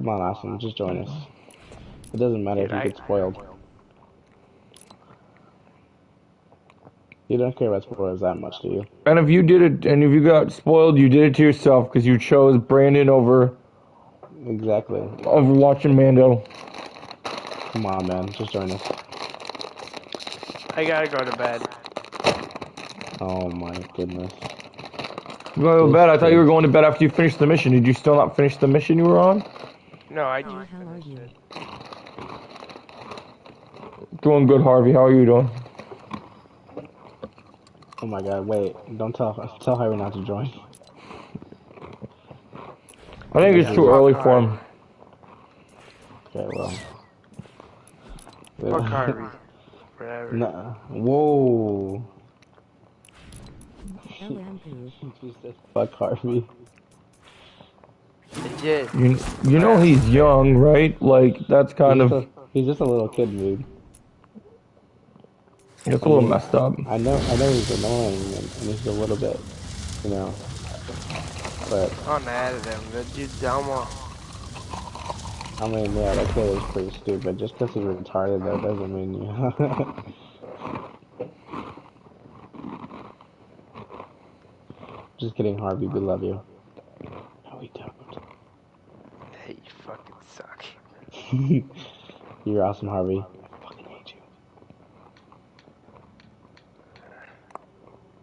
Come on, Austin, just join us. It doesn't matter if you get spoiled. You don't care about spoilers that much, do you? And if you did it, and if you got spoiled, you did it to yourself because you chose Brandon over. Exactly. Over watching Mando. Come on, man, just join us. I gotta go to bed. Oh my goodness. You going to bed? I thought you were going to bed after you finished the mission. Did you still not finish the mission you were on? No, I just finished it. Doing good, Harvey. How are you doing? Oh my god, wait. Don't tell Harvey not to join. I think it's too early for him. Okay, well. Fuck Harvey. Whatever. Nah. Whoa. She said fuck Harvey. Legit. You know he's young, right? Like, that's kind of... He's just a little kid, dude. It's a little messed up. I know he's annoying, and he's a little bit, you know, but... I'm mad at him, that dude's dumb. I mean, yeah, that kid is pretty stupid. Just because he's retarded, that doesn't mean you... Just kidding, Harvey, we love you. No, we don't. Hey, you fucking suck. You're awesome, Harvey. I fucking hate you.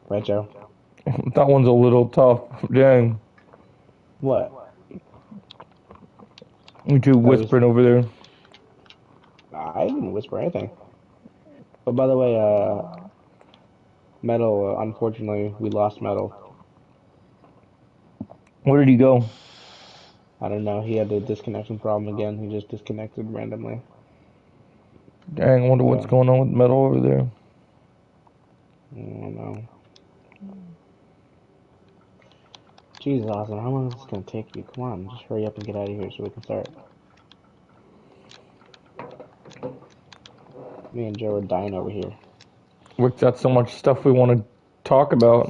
Right, Joe? That one's a little tough. Dang. What? You two whispering over there. I didn't whisper anything. But by the way, Metal, unfortunately, we lost Metal. Where did he go? I don't know. He had a disconnection problem again. He just disconnected randomly. Dang, I wonder what's going on with Metal over there. I don't know. Jesus, Austin, how long is this going to take you? Come on, just hurry up and get out of here so we can start. Me and Joe are dying over here. We've got so much stuff we want to talk about.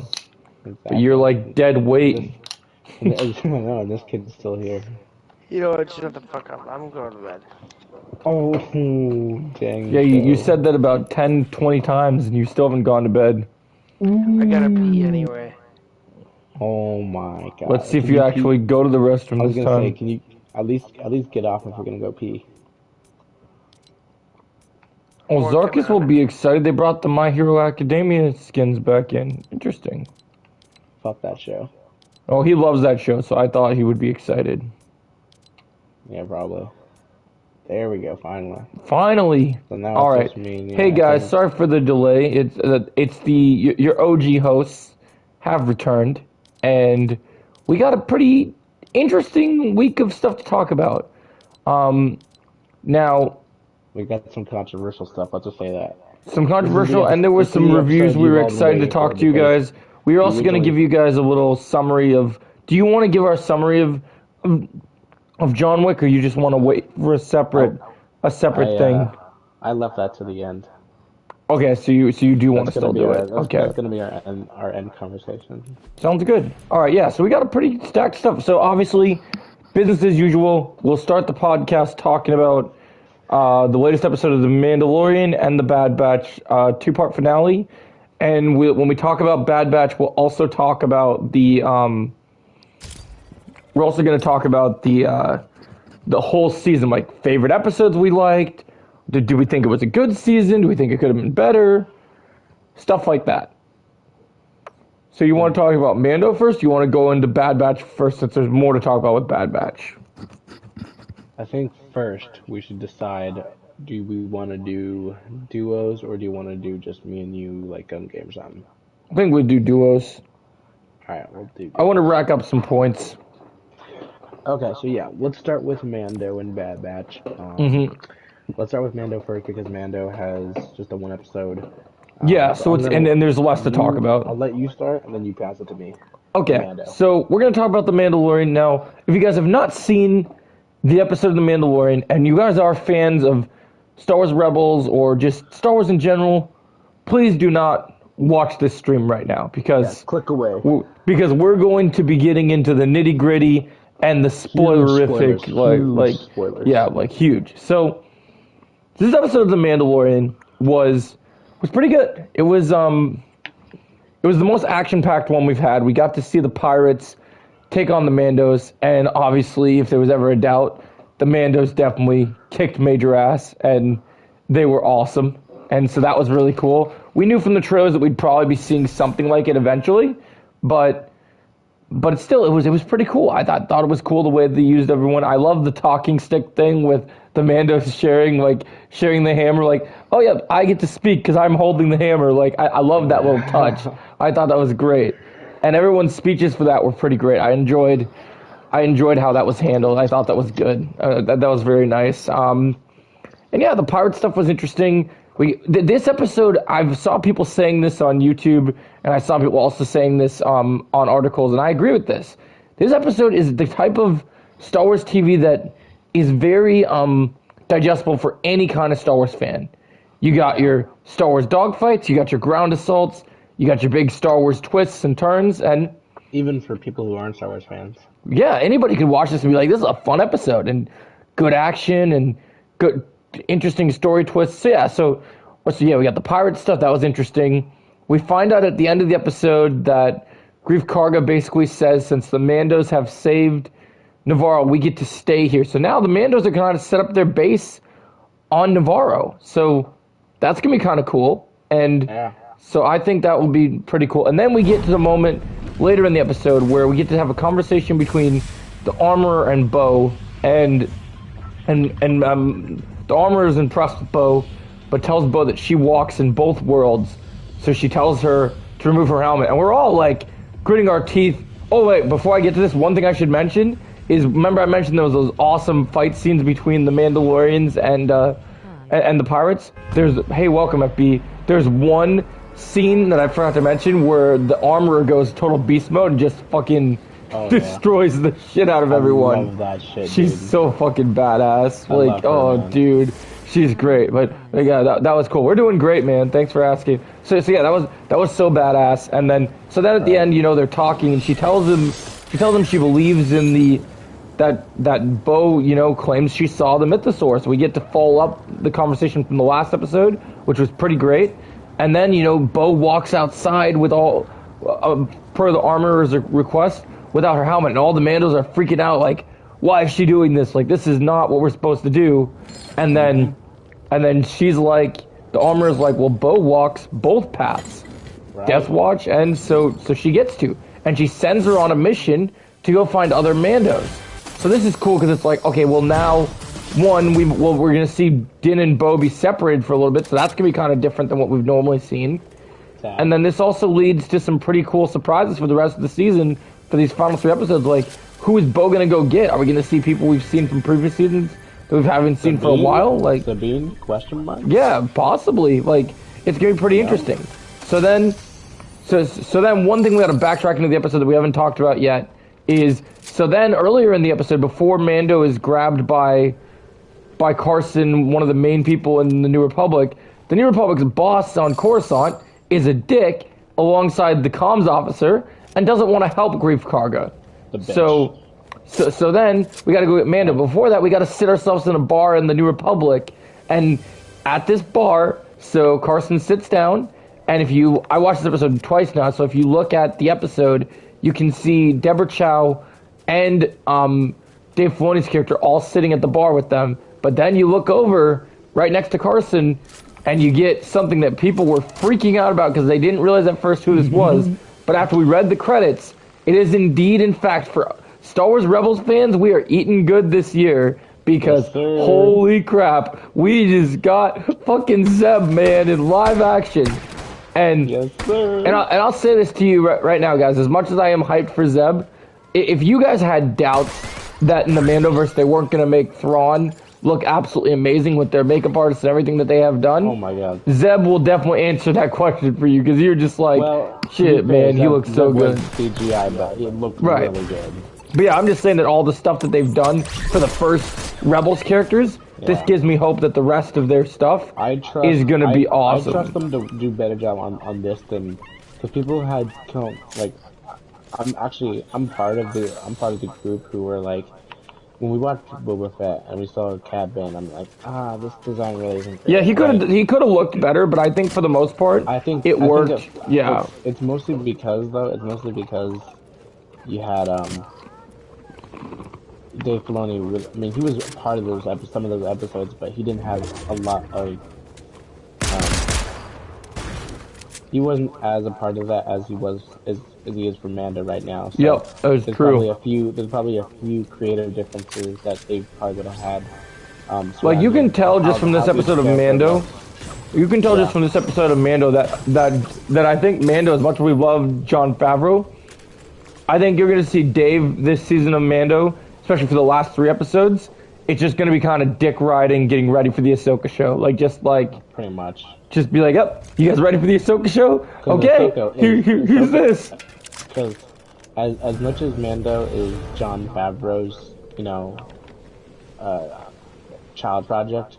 Exactly. But you're like dead weight. No, this kid's still here. You know what? Shut the fuck up. I'm going to bed. Oh, dang. Yeah, you said that about 10, 20 times and you still haven't gone to bed. I gotta pee anyway. Oh my god. Let's see if you actually go to the restroom this time. I was gonna say, can you at least get off if we're gonna go pee? Oh, Zarkus will be excited. They brought the My Hero Academia skins back in. Interesting. Fuck that show. Oh, he loves that show, so I thought he would be excited. Yeah, probably. There we go, finally. Finally! So now all right. Hey guys, sorry for the delay. It's your OG hosts have returned, and we got a pretty interesting week of stuff to talk about. Now, we got some controversial stuff. Let's just say that. Some controversial, and there was some reviews we were excited to talk to you guys. We were also going to give you guys a little summary of. Do you want to give our summary of John Wick, or you just want to wait for a separate thing? I left that to the end. Okay, so you do want to still do it. Okay, that's gonna be our end conversation. Sounds good. All right, yeah. So we got a pretty stacked stuff. So obviously, business as usual. We'll start the podcast talking about the latest episode of The Mandalorian and the Bad Batch 2-part finale. And when we talk about Bad Batch, we'll also talk about the. We're also going to talk about the whole season, like favorite episodes we liked. Do we think it was a good season? Do we think it could have been better? Stuff like that. So you want to talk about Mando first? You want to go into Bad Batch first, since there's more to talk about with Bad Batch? I think first we should decide, do we want to do duos, or do you want to do just me and you, like gun game or something? I think we'll do duos. Alright, we'll do duos. I want to rack up some points. Okay, so yeah, let's start with Mando and Bad Batch. Let's start with Mando first, because Mando has just a one episode. Yeah, so it's and there's less to talk about. I'll let you start, and then you pass it to me. Okay, so we're going to talk about The Mandalorian now. If you guys have not seen the episode of The Mandalorian, and you guys are fans of Star Wars Rebels or just Star Wars in general, please do not watch this stream right now, because click away. Because we're going to be getting into the nitty-gritty and the spoilerific, huge spoilers. yeah, like huge. So this episode of The Mandalorian was pretty good. It was the most action-packed one we've had. We got to see the pirates take on the Mandos, and obviously, if there was ever a doubt, the Mandos definitely kicked major ass, and they were awesome. And so that was really cool. We knew from the trailers that we'd probably be seeing something like it eventually, but still, it was pretty cool. I thought it was cool the way they used everyone. I love the talking stick thing with the Mandos sharing the hammer. Like, oh yeah, I get to speak because I'm holding the hammer. Like, I love that little touch. I thought that was great, and everyone's speeches for that were pretty great. I enjoyed how that was handled. I thought that was good. That was very nice. And yeah, the pirate stuff was interesting. This episode, I saw people saying this on YouTube, and I saw people also saying this on articles, and I agree with this. This episode is the type of Star Wars TV that is very digestible for any kind of Star Wars fan. You got your Star Wars dogfights, you got your ground assaults, you got your big Star Wars twists and turns, and even for people who aren't Star Wars fans. Yeah, anybody could watch this and be like, this is a fun episode, and good action, and good, interesting story twists. So yeah, we got the pirate stuff. That was interesting. We find out at the end of the episode that Grief Karga basically says, since the Mandos have saved Navarro, we get to stay here. So now the Mandos are going to set up their base on Navarro. So that's going to be kind of cool. And Yeah. so I think that will be pretty cool. And then we get to the moment later in the episode where we get to have a conversation between the armorer and Bo, and the armorer is impressed with Bo, but tells Bo that she walks in both worlds. So she tells her to remove her helmet, and we're all like gritting our teeth. Oh wait, before I get to this, one thing I should mention is, remember I mentioned there was those awesome fight scenes between the Mandalorians and the pirates? Hey, welcome FB. There's one scene that I forgot to mention where the armorer goes total beast mode and just fucking destroys the shit out of everyone. I love that shit, She's dude. so fucking badass. I love her, man. Dude, she's great. But yeah, that was cool. We're doing great, man. Thanks for asking. So yeah, that was so badass. And then at the end, they're talking, and she tells him she believes in that Bo, claims she saw the Mythosaurus. We get to follow up the conversation from the last episode, which was pretty great. And then, Bo walks outside with all, per the armorer's request, without her helmet. And all the Mandos are freaking out, like, why is she doing this? Like, this is not what we're supposed to do. And then she's like, the armorer's like, well, Bo walks both paths. Right. Death Watch, and so she gets to. And she sends her on a mission to go find other Mandos. So this is cool because it's like, okay, well now, one, we're gonna see Din and Bo be separated for a little bit, so that's gonna be kind of different than what we've normally seen. Sad. And then this also leads to some pretty cool surprises for the rest of the season for these final 3 episodes. Like, who is Bo gonna go get? Are we gonna see people we've seen from previous seasons that we haven't seen for a while? Like, Sabine? Question mark? yeah, possibly. Like, it's gonna be pretty interesting. So then one thing we got to backtrack into the episode that we haven't talked about yet is, so then earlier in the episode, before Mando is grabbed by Carson, one of the main people in the New Republic, the New Republic's boss on Coruscant is a dick alongside the comms officer and doesn't want to help Grief Karga. The bitch. So then we got to go get Mando. Before that, we got to sit ourselves in a bar in the New Republic, and at this bar, so Carson sits down, and I watched this episode twice now, so if you look at the episode, you can see Deborah Chow and Dave Filoni's character all sitting at the bar with them. But then you look over right next to Carson, and you get something that people were freaking out about because they didn't realize at first who this was. But after we read the credits, it is indeed, in fact, for Star Wars Rebels fans, we are eating good this year because Yes, sir. holy crap, we just got fucking Zeb, man, in live action. And Yes, sir. and I'll say this to you right now, guys. As much as I am hyped for Zeb, if you guys had doubts that in the Mandoverse they weren't going to make Thrawn look absolutely amazing with their makeup artists and everything that they have done, Oh my god. Zeb will definitely answer that question for you because you're just like, Well, shit, man, he looks so good. CGI, but it looked Right. really good. But yeah, I'm just saying that all the stuff that they've done for the first Rebels characters, this Yeah. gives me hope that the rest of their stuff is going to be awesome. I trust them to do a better job on this than, because people had I'm part of the group who were like, when we watched Boba Fett and we saw Cad Bane, I'm like, this design really isn't Yeah, great, right? he could have looked better, but I think for the most part, it I think worked. Yeah. it's mostly because though, it's mostly because you had Dave Filoni. I mean, he was a part of some of those episodes, but he didn't have a lot of um he wasn't as a part of that as he is for Mando right now. So Yep, that was true. there's probably a few creative differences that they probably would have had Like you can surrounding tell just from this how each episode of character Mando, looks. you can tell just Yeah, from this episode of Mando that I think Mando, as much as we love John Favreau, I think you're going to see Dave this season of Mando, especially for the last 3 episodes. It's just going to be kind of dick riding, getting ready for the Ahsoka show. pretty much. Just be like, yep, you guys ready for the Ahsoka show? Because Okay, here's this. Because as much as Mando is John Favreau's, uh, child project,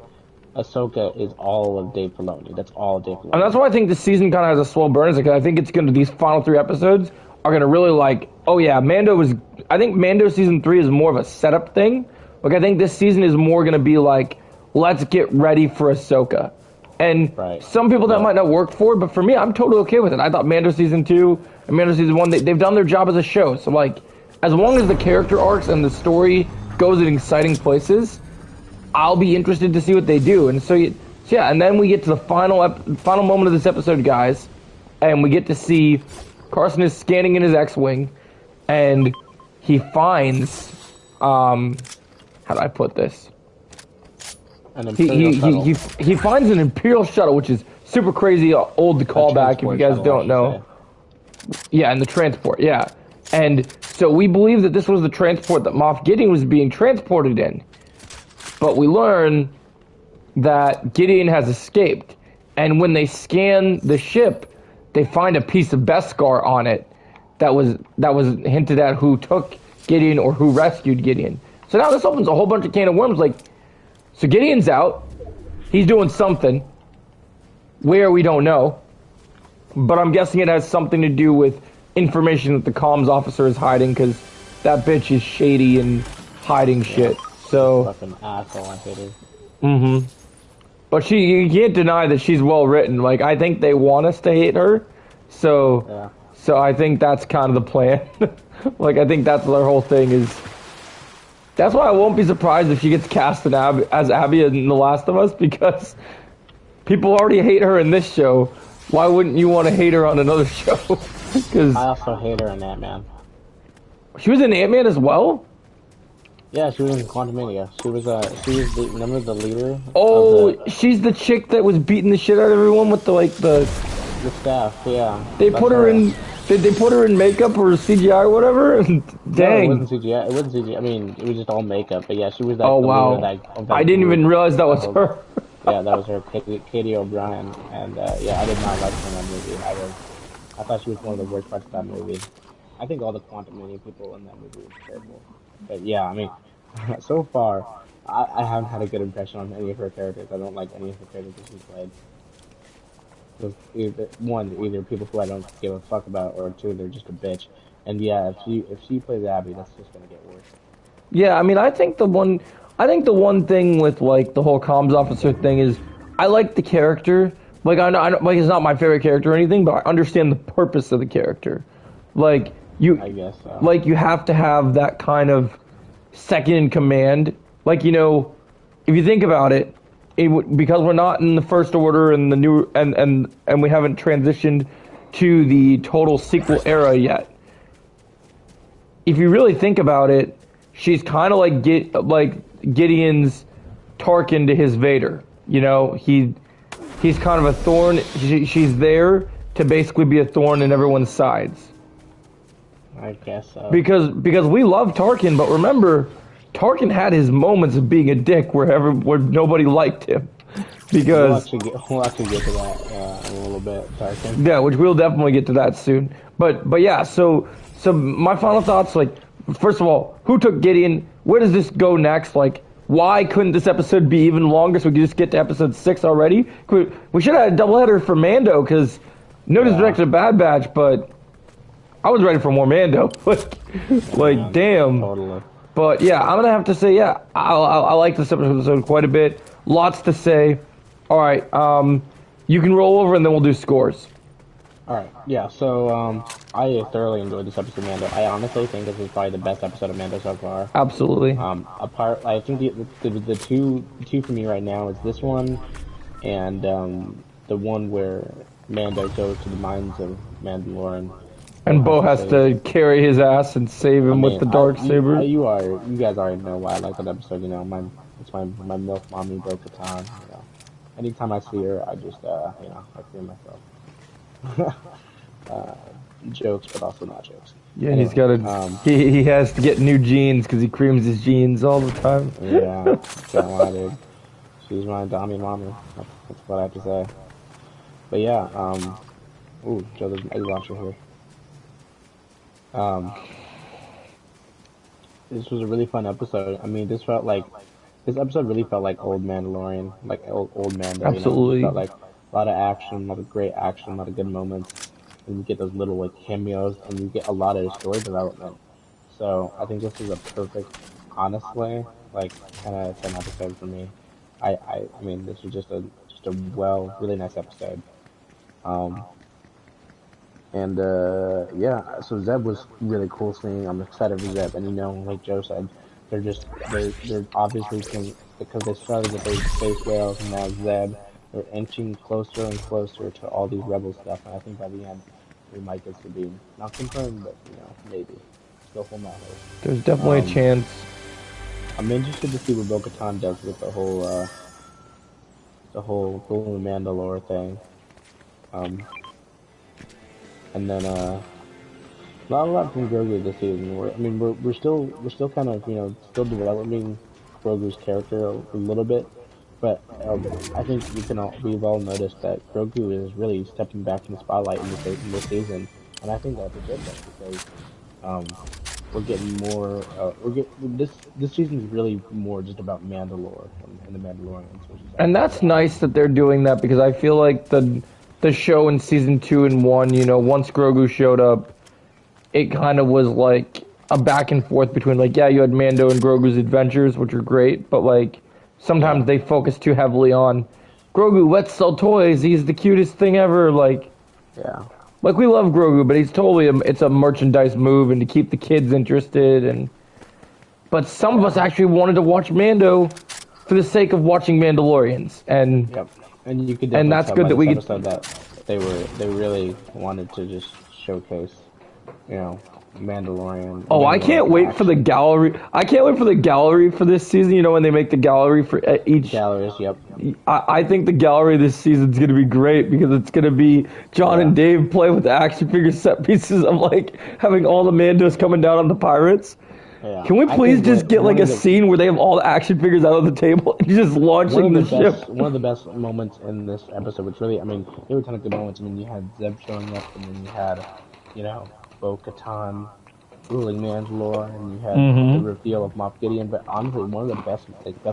Ahsoka is all of Dave Filoni. That's all Dave And that's Filoni. why I think this season kind of has a slow burn. Because I think it's going to, these final 3 episodes are going to really like, oh yeah, I think Mando season 3 is more of a setup thing. Like I think this season is more going to be like, let's get ready for Ahsoka. And Right. some people that Yeah. might not work for it, but for me, I'm totally okay with it. I thought Mando season 2 and Mando season 1, they've done their job as a show. So like, as long as the character arcs and the story goes in exciting places, I'll be interested to see what they do. And so yeah, and then we get to the final moment of this episode, guys, and we get to see Carson is scanning in his X-wing, and he finds, how do I put this? An He Imperial shuttle. he finds an Imperial shuttle, which is super crazy old callback if you transport guys shuttle, I don't should know. say. Yeah, and the transport, yeah. And so we believe that this was the transport that Moff Gideon was being transported in. But we learn that Gideon has escaped. And when they scan the ship, they find a piece of Beskar on it that was hinted at who took Gideon or who rescued Gideon. So now this opens a whole bunch of can of worms. Like, so Gideon's out. He's doing something. Where, we don't know. But I'm guessing it has something to do with information that the comms officer is hiding, because that bitch is shady and hiding shit. So, Fucking asshole, I hate her. but you can't deny that she's well written. Like, I think they want us to hate her. So, Yeah. so I think that's kind of the plan. Like, I think that's their whole thing is. That's why I won't be surprised if she gets cast as Abby in The Last of Us, because people already hate her in this show. Why wouldn't you want to hate her on another show? Because I also hate her in Ant-Man. she was in Ant-Man as well. Yeah, she was in Quantumania. She was remember the leader? Oh, Of she's the chick that was beating the shit out of everyone with the staff, yeah. they That's put her in. Did they put her in makeup or CGI or whatever? No, it Dang. wasn't CGI. It wasn't CGI. I mean, it was just all makeup. But yeah, she was Oh the wow. leader of that I didn't group. even realize that was Of- her. Yeah, that was her, Katie O'Brien. And yeah, I did not like her in that movie. I thought she was one of the worst parts of that movie. I think all the Quantumania people in that movie were terrible. But yeah, I mean, so far, I haven't had a good impression on any of her characters. I don't like any of the characters that she's played. With either people who I don't give a fuck about, or two, they're just a bitch. And yeah, if she plays Abby, that's just gonna get worse. Yeah, I mean, I think the one thing with like the whole comms officer thing is, I like the character. Like I know, like it's not my favorite character or anything, but I understand the purpose of the character. Like I guess so. like you have to have that kind of second in command. Like, if you think about it, because we're not in the First Order and the new and we haven't transitioned to the total sequel era yet. If you really think about it, she's kind of like Gideon's Tarkin to his Vader. He's kind of a thorn. She's there to basically be a thorn in everyone's sides. I guess so. Because we love Tarkin, but remember, Tarkin had his moments of being a dick where nobody liked him. Because we'll actually get to that in a little bit, Tarkin. yeah, which we'll definitely get to that soon. But yeah, so my final thoughts, like, first of all, who took Gideon? Where does this go next? Like, why couldn't this episode be even longer so we could just get to episode 6 already? We should have had a doubleheader for Mando, because no disrespect to Bad Batch, but I was ready for more Mando. like damn. Totally. But yeah, I'm gonna have to say, yeah, I like this episode quite a bit. Lots to say. All right, you can roll over and then we'll do scores. All right. Yeah. So I thoroughly enjoyed this episode of Mando. I honestly think this is probably the best episode of Mando so far. Absolutely. I think the two for me right now is this one, and the one where Mando goes to the mines of Mandalore. And Bo has save to carry his ass and save him with the dark saber. you guys already know why I like that episode. You know, it's my milf mommy Bo-Katan. You know, anytime I see her, I just you know, I feel myself. Jokes, but also not jokes. Yeah, anyway, he's got to. He has to get new jeans because he creams his jeans all the time. Yeah, can't lie, dude. She's my dummy mommy. That's what I have to say. But yeah, ooh, Joe, there's an egg launcher here. This was a really fun episode. I mean, this episode really felt like old Mandalorian, like old Mando. Absolutely. You know? It felt like a lot of action, a lot of great action, a lot of good moments, and you get those little like cameos, and you get a lot of story development. So I think this is a perfect, honestly, like 10 out of 10 episode for me. I mean, this was just a really nice episode. And yeah, so Zeb was really cool seeing. I'm excited for Zeb, and you know, like Joe said, they're obviously because they started with those space whales, and now Zeb, they're inching closer and closer to all these rebel stuff, and I think by the end we might get to be not confirmed, but you know, maybe still from that hope. There's definitely a chance. I'm interested to see what Bo-Katan does with the whole Golden Mandalore thing. And then not a lot from Grogu this season. We're still kind of, you know, still developing Grogu's character a little bit, but I think we've all noticed that Grogu is really stepping back in the spotlight in this season, and I think that's a good thing because we're getting more. This season is really more just about Mandalore and the Mandalorians, and that's nice that they're doing that because I feel like the show in season 2 and 1, you know, once Grogu showed up, it kind of was like a back and forth between like, yeah, you had Mando and Grogu's adventures, which are great, but like sometimes they focus too heavily on Grogu, let's sell toys, he's the cutest thing ever, like, yeah. Like, we love Grogu, but he's totally it's a merchandise move and to keep the kids interested, but some of us actually wanted to watch Mando for the sake of watching Mandalorians, and yep. And you could and that's good that we could that they really wanted to just showcase, you know, Mandalorian. Oh, I can't wait for the gallery. I can't wait for the gallery for this season. You know, when they make the gallery for each galleries. Yep. I think the gallery this season is going to be great because it's going to be John and Dave play with the action figure set pieces of like having all the Mandos coming down on the pirates. Yeah. Can we please just get like a scene where they have all the action figures out on the table and just launching the ship? One of the best moments in this episode, which really, I mean, there were a ton of good moments. I mean, you had Zeb showing up, and then you had, you know, Bo-Katan ruling Mandalore, and you had the reveal of Moff Gideon. But honestly, one of the best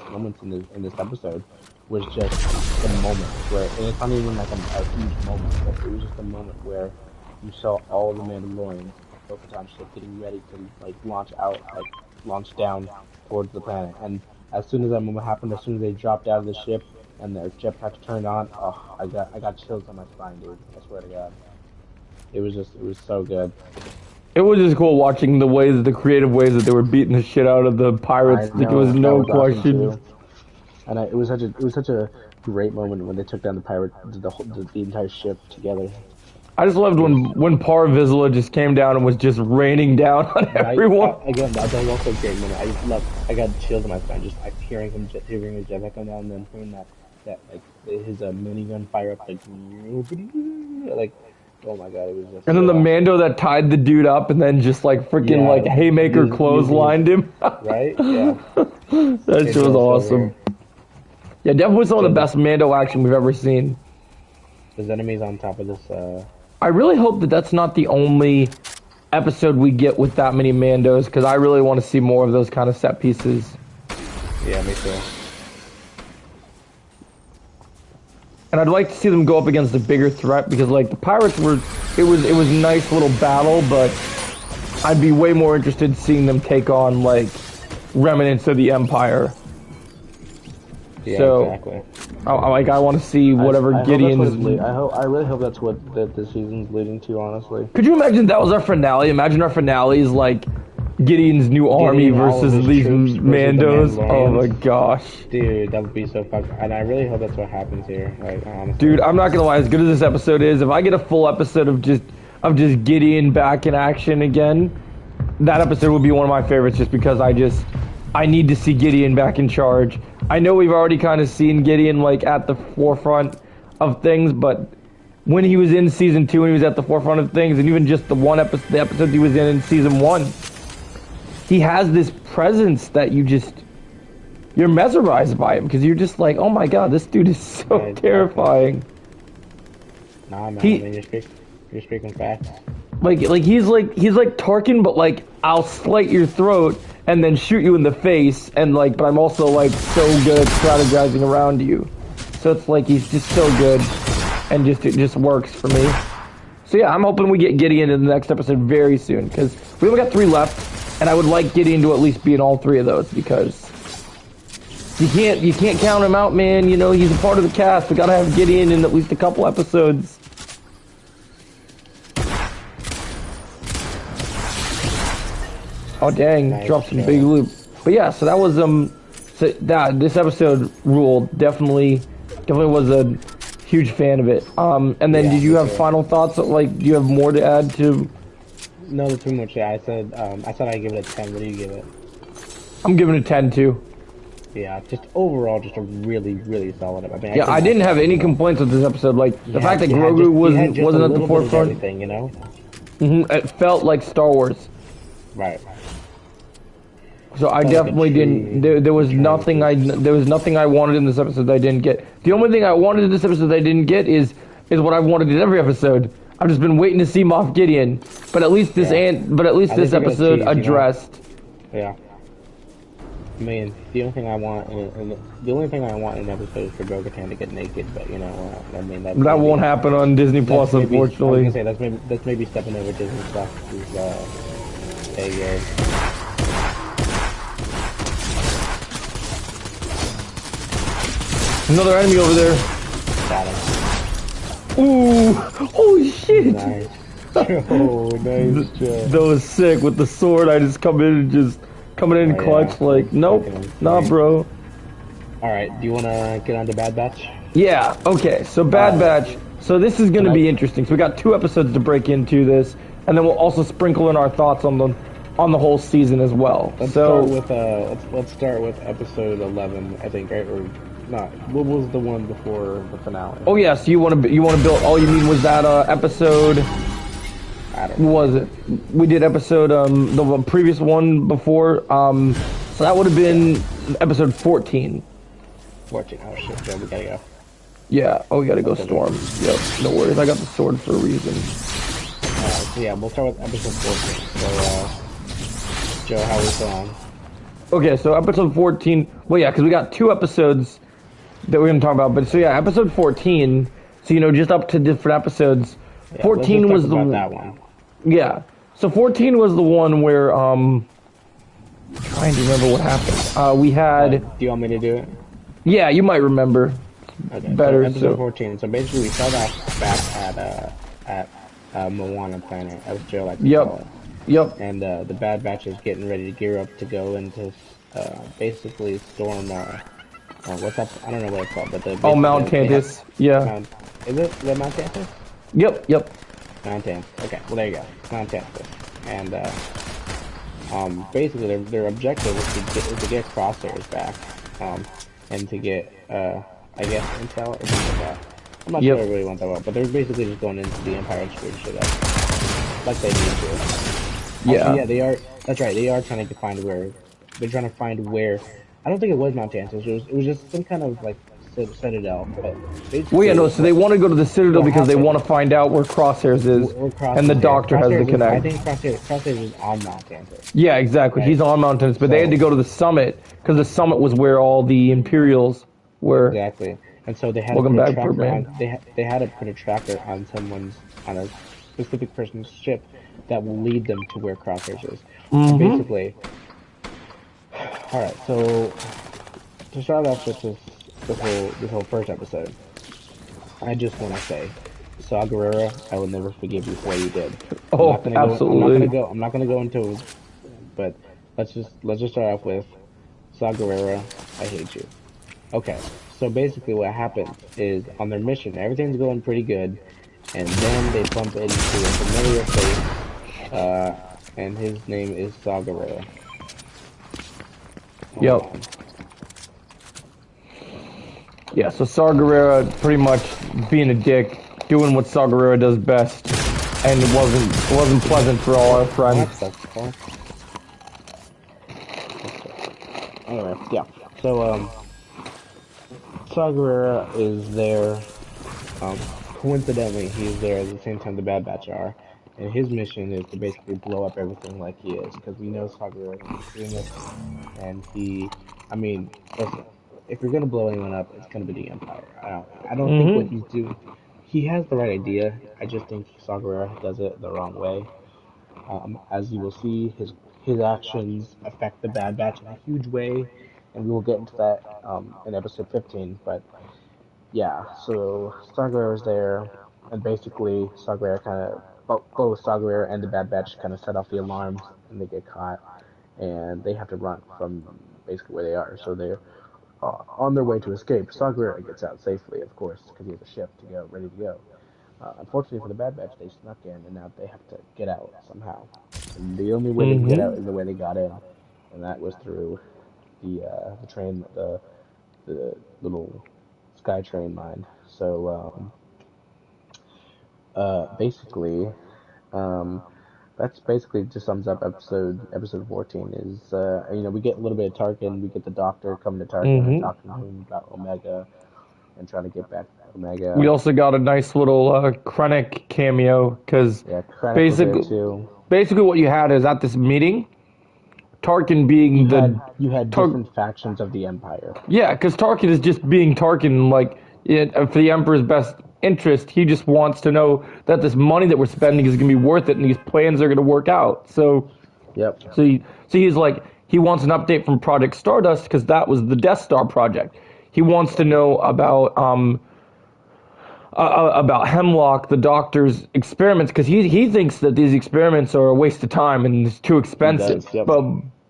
moments in this episode was just the moment where, and it's not even like a huge moment, but it was just a moment where you saw all the Mandalorians. Bo-Katan ship getting ready to like launch down towards the planet, and as soon as that moment happened, as soon as they dropped out of the ship and their jetpacks turned on, oh, I got chills on my spine, dude. I swear to God, it was so good. It was just cool watching the creative ways that they were beating the shit out of the pirates. There was no question. Awesome, and it was such a great moment when they took down the pirates, the entire ship together. I just loved when Par Vizsla just came down and was just raining down on everyone. Again, that was also a great moment. I got chills on my spine just hearing his jetpack come down, and then hearing that like his minigun fire up like oh my God, it was just. And then the Mando that tied the dude up and then just like freaking like haymaker clotheslined him. Right? Yeah. That shit was awesome. Yeah, definitely some of the best Mando action we've ever seen. There's enemies on top of this. I really hope that that's not the only episode we get with that many Mandos, because I really want to see more of those kind of set pieces. Yeah, me too. and I'd like to see them go up against a bigger threat because like the pirates were, it was a nice little battle, but I'd be way more interested in seeing them take on like remnants of the Empire. Yeah, So, exactly. I want to see whatever Gideon's. I really hope that's what the season's leading to. Honestly, Could you imagine that was our finale? Imagine our finale is like Gideon's new army versus these Mandos. Oh my gosh, dude, that would be so fucking. And I really hope that's what happens here. Like, honestly. Dude, I'm not gonna lie. As good as this episode is, if I get a full episode of just Gideon back in action again, that episode would be one of my favorites. Just because I need to see Gideon back in charge. I know we've already kind of seen Gideon like at the forefront of things, but when he was in season 2 and he was at the forefront of things, and even just the episode he was in season 1, he has this presence that you're mesmerized by him because you're just like, oh my god, this dude is so terrifying. Nah, man, I mean, you're speaking facts. Like he's like Tarkin, but like I'll slit your throat and then shoot you in the face, and like, but I'm also like so good at strategizing around you. So it's like he's just so good, and it just works for me. So yeah, I'm hoping we get Gideon in the next episode very soon because we only got 3 left, and I would like Gideon to at least be in all 3 of those because you can't count him out, man. You know he's a part of the cast. We gotta have Gideon in at least a couple episodes. Oh dang, nice, dropped some big loot. But yeah, so that was this episode ruled. Definitely was a huge fan of it. And then did you have final thoughts? Like, do you have more to add to? No, that's pretty much it. I said I'd give it a 10. What do you give it? I'm giving it a 10 too. Yeah, just overall, just a really, really solid. I mean, I didn't have any complaints with this episode. Like the fact that Grogu wasn't at the forefront. Everything, you know. It felt like Star Wars. Right. So I definitely didn't. There was nothing I wanted in this episode that I didn't get. The only thing I wanted in this episode that I didn't get is what I wanted in every episode. I've just been waiting to see Moff Gideon, but at least this this episode addressed. Yeah. I mean, the only thing I want in an episode is for Bo-Katan to get naked, but you know, I mean that won't happen on Disney Plus, unfortunately. I was gonna say that's maybe stepping over Disney Plus. Another enemy over there. Got him. Ooh! Holy shit! Nice. Oh, nice job. That was sick. With the sword, I just come in and clutch like, nope, nah, bro. Alright, do you want to get on to Bad Batch? Yeah, okay, so Bad Batch. So this is going to be interesting. So we got 2 episodes to break into this, and then we'll also sprinkle in our thoughts on the whole season as well. Let's start with episode 11, I think, right? Or not? What was the one before the finale? Oh yeah, so you want to build? All you mean was that episode? I don't know. What was it? We did episode the previous one before. So that would have been episode 14. 14. Oh shit, Joe, we gotta go. Yeah. Oh, we gotta go storm. Yep. No worries. I got the sword for a reason. Alright, so yeah, we'll start with episode 14. So, Joe, how we feeling? Okay, so episode 14. Well, yeah, because we got 2 episodes that we're gonna talk about. But so yeah, episode 14. So you know, just up to different episodes. Yeah, 14 was that one. Yeah. So 14 was the one where I'm trying to remember what happened. We had. Do you want me to do it? Yeah, you might remember. Okay. Better. So episode 14. So basically, we start off back at Moana Planet, as Joe likes to call it. Yep. And the Bad Batch is getting ready to gear up to go into basically storm. What's up? I don't know what it's called, but Mount Tantus. Yeah. Is it the Mount Tantus? Yep. Mount Tantus. Okay. Well, there you go. Mount Tantus. And basically, their objective is to get crosshairs back, and to get I guess intel or something like that. I'm not sure I really want that well, but they're basically just going into the Empire and screwing shit up, like they need to. Yeah, they are. That's right. They are trying to find where. They're trying to find where. I don't think it was Mount Tantus. It was just some kind of like citadel. But well, yeah, no. So they want to go to the citadel because they want to find out where Crosshairs is, and the Doctor has the connect. I think Crosshairs is on Mount Tantus. Yeah, exactly. Right. He's on Mount Tantus, but they had to go to the summit because the summit was where all the Imperials were. Exactly. And so they had to Welcome put a back, tracker Birdman. on. They had to put a tracker on a specific person's ship that will lead them to where Crosshairs is. And Mm-hmm. basically, all right. So to start off with this whole first episode, I just want to say, Saw Gerrera, I will never forgive you for what you did. I'm not Oh, gonna go. I'm not gonna absolutely. go. I'm not gonna go into. But let's just start off with Saw Gerrera. I hate you. Okay. So basically, what happens is on their mission, everything's going pretty good, and then they bump into a familiar face, and his name is Saw Gerrera. Hold Yep. on. Yeah, so Saw Gerrera pretty much being a dick, doing what Saw Gerrera does best, and it wasn't pleasant for all our What friends. the fuck? Anyway, yeah. So Saw Gerrera is there. Coincidentally, he's there at the same time the Bad Batch are, and his mission is to basically blow up everything like he is, because we know Saw Gerrera is an extremist, and I mean, listen, if you're gonna blow anyone up, it's gonna be the Empire. I don't think what Mm-hmm. he's doing, he has the right idea. I just think Saw Gerrera does it the wrong way. As you will see, his actions affect the Bad Batch in a huge way, and we will get into that in episode 15. But yeah, so Saw is there, and basically Saw kind of both Saw and the Bad Batch kind of set off the alarms, and they get caught, and they have to run from basically where they are. So they're on their way to escape. Saw gets out safely, of course, because he has a ship to go, ready to go. Unfortunately for the Bad Batch, they snuck in, and now they have to get out somehow. And the only way they can get out Mm-hmm. is the way they got in, and that was through the train, the little sky train line. So basically, um, that's basically just sums up episode 14. Is we get a little bit of Tarkin, we get the Doctor coming to Tarkin and Mm-hmm. talking to him about Omega and trying to get back We Omega. also got a nice little Krennic cameo, because Yeah, Krennic was there basically, too. basically what you had is at this meeting, Tarkin being the You had Tar- different factions of the Empire. yeah, because Tarkin is just being Tarkin, like for the Emperor's best interest. He just wants to know that this money that we're spending is going to be worth it, and these plans are going to work out. Yep. So he's like, he wants an update from Project Stardust, because that was the Death Star project. He wants to know about Hemlock, the Doctor's experiments, because he thinks that these experiments are a waste of time and it's too He expensive. does. Yep.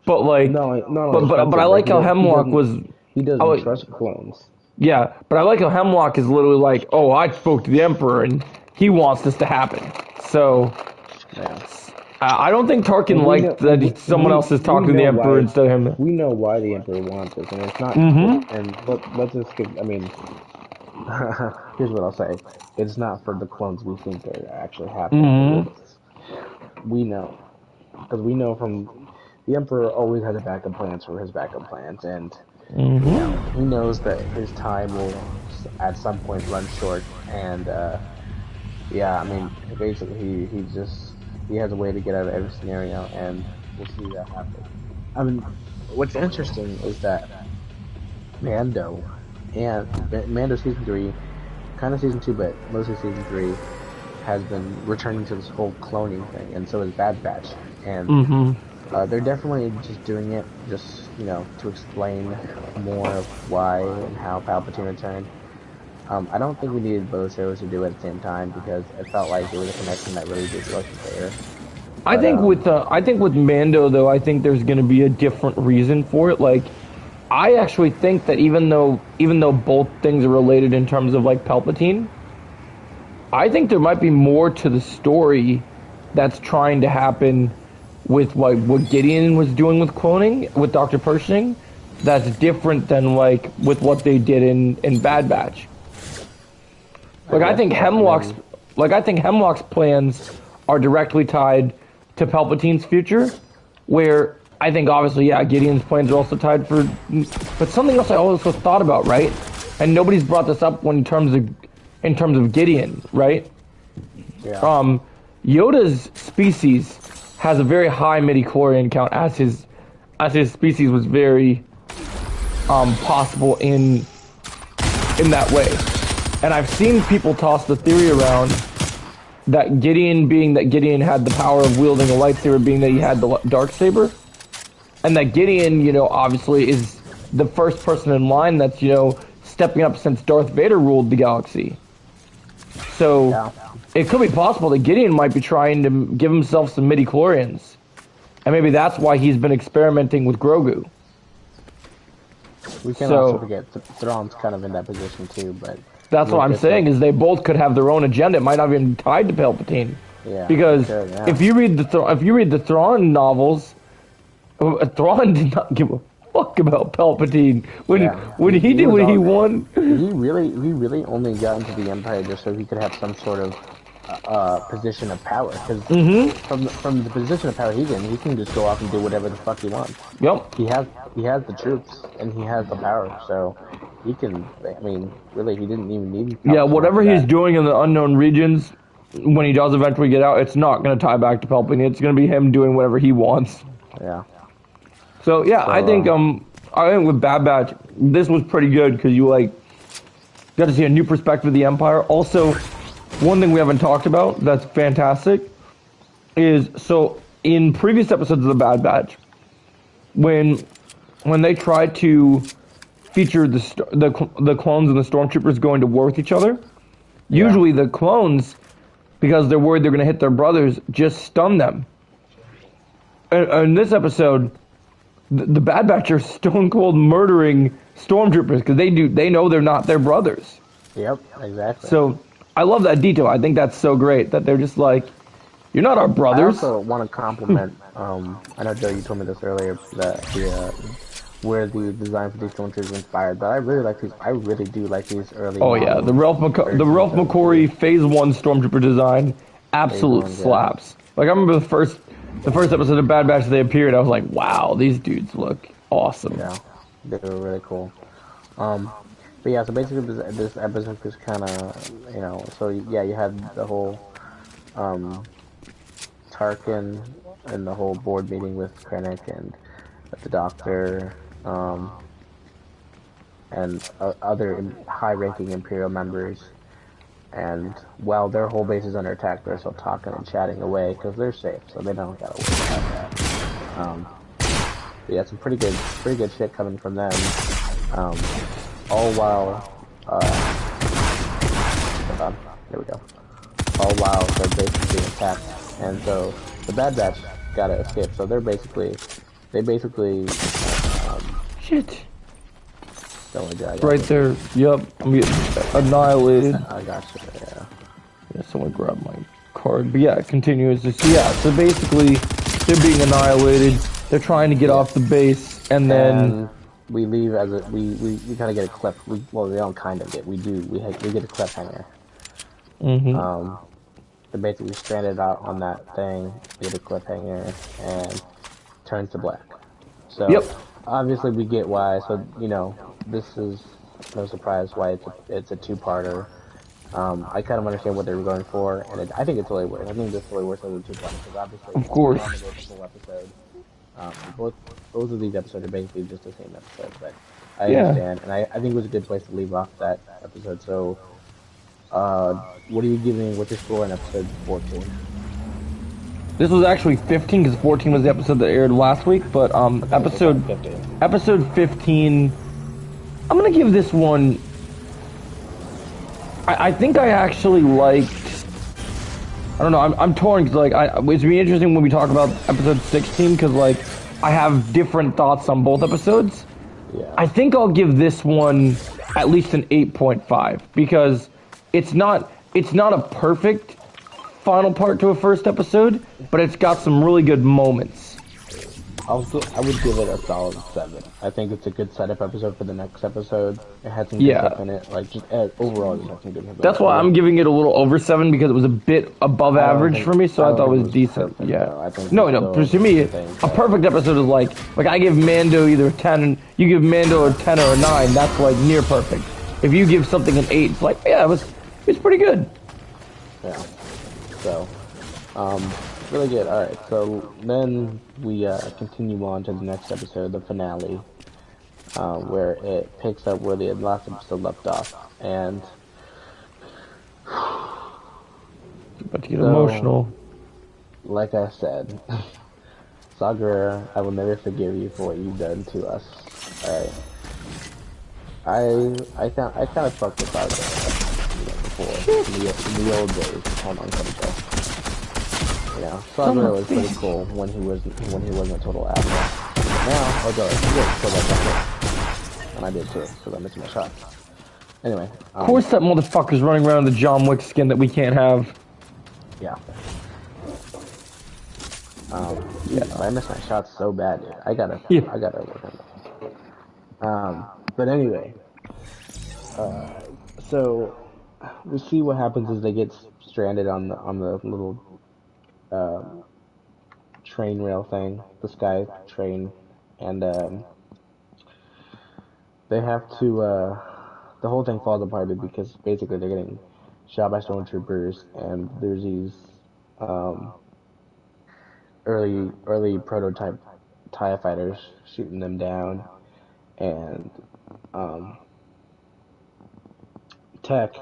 But like, Not only but I expensive, but like how Hemlock was. he doesn't Oh, trust clones. yeah, but I like how Hemlock is literally like, oh, I spoke to the Emperor and he wants this to happen. So Yeah. I don't think Tarkin And liked that someone else is talking to the know Emperor why instead of him. we know why the Emperor wants this, and it's not. Mm-hmm. And let's just give. I mean, here's what I'll say: it's not for the clones we think are actually happening. Mm-hmm. It's we know because we know from the Emperor always has a backup plans for his backup plans, and Mm-hmm. he knows that his time will at some point run short, and yeah, I mean, basically he has a way to get out of every scenario, and we'll see that happen. I mean, what's interesting is that Mando and Mando season 3, kind of season 2, but mostly season 3, has been returning to this whole cloning thing, and so is Bad Batch, and Mm-hmm. they're definitely just doing it just to explain more of why and how Palpatine returned. I don't think we needed both shows to do it at the same time because it felt like there was a connection that really just wasn't there. But I think with Mando though, I think there's going to be a different reason for it. Like, I actually think that even though both things are related in terms of like Palpatine, I think there might be more to the story that's trying to happen with like what Gideon was doing with cloning with Dr. Pershing. That's different than like with what they did in Bad Batch. Like I think Hemlock's plans are directly tied to Palpatine's future, where I think obviously Gideon's plans are also tied for, but something else I also thought about, right? And nobody's brought this up in terms of Gideon, right? yeah, Yoda's species has a very high midichlorian count, as his species was very possible in in that way. And I've seen people toss the theory around that Gideon had the power of wielding a lightsaber, being that he had the darksaber, and that Gideon, obviously is the first person in line that's, stepping up since Darth Vader ruled the galaxy. So Yeah. it could be possible that Gideon might be trying to give himself some midi-chlorians. And maybe that's why he's been experimenting with Grogu. We can't also forget Thrawn's kind of in that position too, but that's what I'm saying, is they both could have their own agenda. It might not even be tied to Palpatine. Yeah. Because sure, yeah. if you read the Thrawn novels, Thrawn did not give a fuck about Palpatine when he did what he won. He really only got into the Empire just so he could have some sort of position of power. Because from the position of power he's in, he can just go off and do whatever the fuck he wants. Yep. He has the troops and he has the power, so he can. I mean, really, he didn't even need. Yeah, whatever he's doing in the unknown regions, when he does eventually get out, it's not going to tie back to Palpatine. It's going to be him doing whatever he wants. Yeah. So yeah, I think with Bad Batch, this was pretty good because you got to see a new perspective of the Empire. Also, one thing we haven't talked about that's fantastic is, so in previous episodes of the Bad Batch, when they tried to feature the clones and the stormtroopers going to war with each other, usually the clones, because they're worried they're going to hit their brothers, just stun them. And in this episode, the Bad Batch are stone cold murdering stormtroopers because they know they're not their brothers. Yep, exactly. So I love that detail. I think that's so great that they're just like, you're not our brothers. I also want to compliment. I know Joe, you told me this earlier, that where the design for these stormtroopers inspired, but I really like these. I really do like these early. Oh yeah, the Ralph McQuarrie Phase 1 stormtrooper design absolute slaps. Like I remember the first episode of Bad Batch, they appeared, I was like, wow, these dudes look awesome. Yeah, they were really cool. But yeah, so basically this episode was kind of, so yeah, you had the whole Tarkin and the whole board meeting with Krennic and the Doctor, and other high-ranking Imperial members. And while their whole base is under attack, they're still talking and chatting away because they're safe, so they don't gotta worry about that. But yeah, some pretty good shit coming from them. All while, hold on, there we go. All while their base is being attacked, and so the Bad Batch gotta escape. So they basically, Shit. don't worry, guys. Right there. Yep. I'm getting annihilated. I got you. Yeah. Yeah, someone grab my card. But yeah, continues. So basically, they're being annihilated. They're trying to get off the base, and then we leave as a we kind of get a clip. Well, we don't kind of get. We get a cliffhanger. They're basically stranded out on that thing. We get a cliffhanger and turns to black. So obviously we get why. So this is no surprise why it's a two-parter. I kind of understand what they were going for, and I think it's really worth. I think this really works as a two-parter because obviously, of course, full episode. Both of these episodes are basically just the same episode, but I understand, and I think it was a good place to leave off that episode. So, what are you giving? What's your score on episode 14? This was actually 15 because 14 was the episode that aired last week. But episode 15, I'm gonna give this one. I think I actually liked. I don't know. I'm torn because it's gonna be interesting when we talk about episode 16 because I have different thoughts on both episodes. Yeah. I think I'll give this one at least an 8.5 because it's not a perfect final part to a first episode, but it's got some really good moments. I would give it a solid 7. I think it's a good setup episode for the next episode. It had some good stuff in it. Overall, it had some good stuff. That's why I'm giving it a little over 7 because it was a bit above average for me, so I thought it was decent. Perfect, yeah. No. To me, a perfect episode is like I give Mando either a 10, and you give Mando a 10 or a 9. That's near perfect. If you give something an 8, it's it's pretty good. Yeah. So, really good. Alright, so then we continue on to the next episode, the finale. where it picks up where the last episode left off. And About to get so, emotional. like I said, Sagar, I will never forgive you for what you've done to us. Alright. I kind of fucked with Sagar, before in the old days on Show. Son Sagar of was a pretty bitch. cool when he wasn't a total asshole. Now, oh god, he was killed that guy, and I did too, because I missed my shot. Anyway, Of course that motherfucker's running around in the John Wick skin that we can't have. yeah. Yeah. But I missed my shots so bad, dude. Yeah. I gotta work on that. But anyway, so we see what happens is they get stranded on the little um, train rail thing, the sky train, and they have to. The whole thing falls apart because basically they're getting shot by stormtroopers, and there's these um, early prototype TIE fighters shooting them down, and um, Tech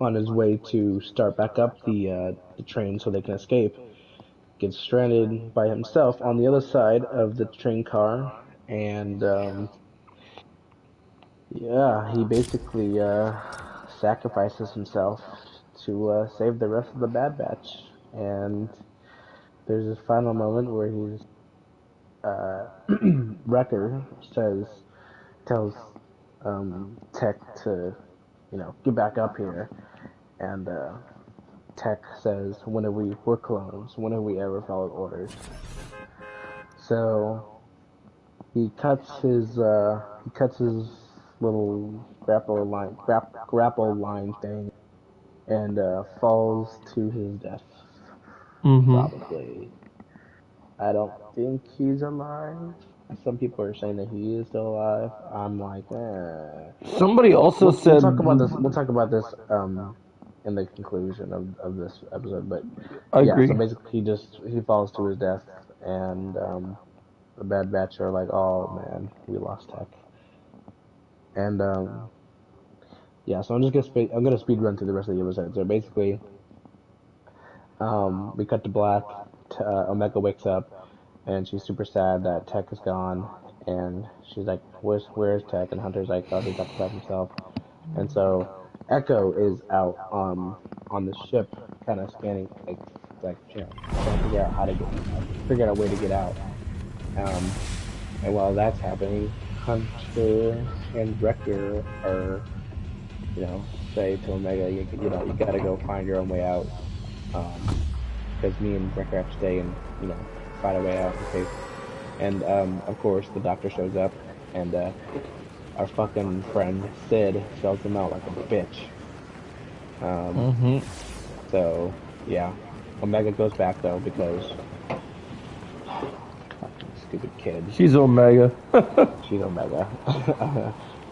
on his way to start back up the train so they can escape gets stranded by himself on the other side of the train car, and yeah, he basically sacrifices himself to save the rest of the Bad Batch. And there's this final moment where he's uh, Wrecker tells Tech to get back up here, and Tech says, we're clones. When have we ever followed orders? So he cuts his little grapple line thing and falls to his death. Mm-hmm. Probably. I don't think he's alive. Some people are saying that he is still alive. I'm like, eh. Somebody also We'll said, talk about this. We'll talk about this in the conclusion of this episode. But I yeah, so agree. basically he falls to his death, and the Bad Batch are like, oh man, we lost Tech. And yeah, so I'm gonna speed run through the rest of the episode. So basically, we cut to black. Omega wakes up, and she's super sad that Tech is gone. And she's like, "Where's Tech?" And Hunter's like, "Oh, he got to fight himself." And so Echo is out on the ship, kind of scanning, trying to figure out figure out a way to get out. Um, and while that's happening, Hunter and Wrecker are say to Omega, you gotta go find your own way out. Because me and Wrecker have to stay and, find a way out in case. And, of course, the doctor shows up, and, our fucking friend Sid sells him out like a bitch. Um, Mm-hmm. so, yeah. Omega goes back, though, because fucking stupid kid. She's Omega. She's Omega.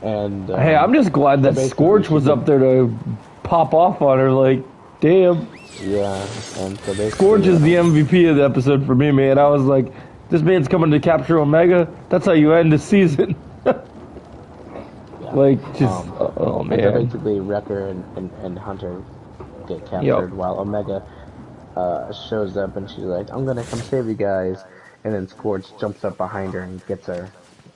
And, Hey, I'm just glad so that basically, Scorch was up there to pop off on her. Like, damn. yeah, and so Scorch basically, is the MVP of the episode for me, man. I was like, this man's coming to capture Omega. That's how you end the season. yeah. Like, just, oh, And so man. basically, Wrecker and Hunter get Yep. captured while Omega shows up and she's like, I'm gonna come save you guys. And then Scorch jumps up behind her and gets her.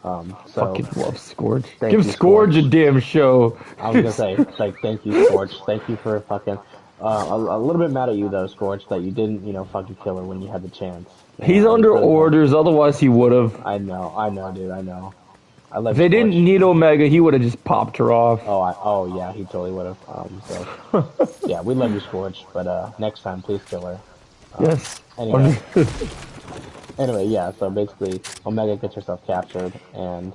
So Fucking love Scorch. thank Give you, Scorch a Scorch. damn show. I was gonna say, it's like, thank you, Scorch. Thank you for fucking. A little bit mad at you though, Scorch, that you didn't, fucking kill her when you had the chance. He's You under could have done. orders, otherwise he would have. I know, dude, I know. I If love they didn't Scorch. need Omega, he would have just popped her off. Oh yeah, he totally would have. So yeah, we love you, Scorch, but next time, please kill her. Yes. Anyway. Anyway, yeah, so basically, Omega gets herself captured, and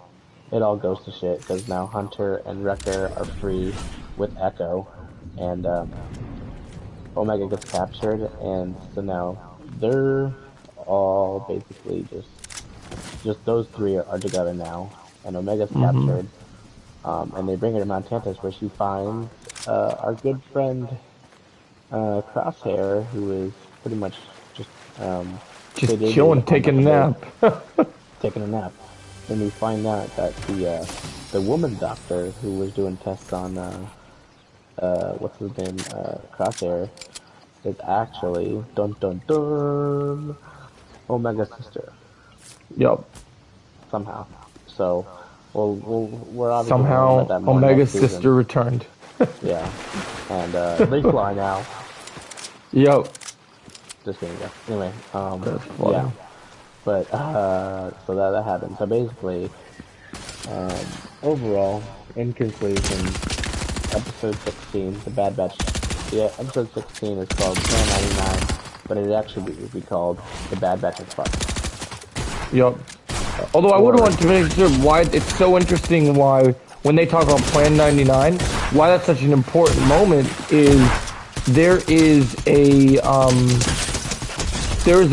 it all goes to shit, because now Hunter and Wrecker are free with Echo, and Omega gets captured, and so now they're all basically just those three are together now, and Omega's Mm-hmm. captured, and they bring her to Mount Tantus, where she finds our good friend Crosshair, who is pretty much just Just sedated chilling, on taking like a a bed, nap. taking a nap. then we find out that the woman doctor who was doing tests on what's his name, Crosshair, is actually dun dun dun Omega's sister Yup. somehow. So we're obviously gonna learn about Somehow, that more Omega's next season. sister returned. Yeah, and they fly now. Yup. Just kidding. Yeah. Anyway, That's funny. yeah, but so that happened. So basically, overall, in conclusion, episode 16, the Bad Batch. Yeah, episode 16 is called Plan 99, but it actually would be called the Bad Batch is fucked. Yup. Although I would want to make sure why it's so interesting why when they talk about Plan 99, why that's such an important moment is there is a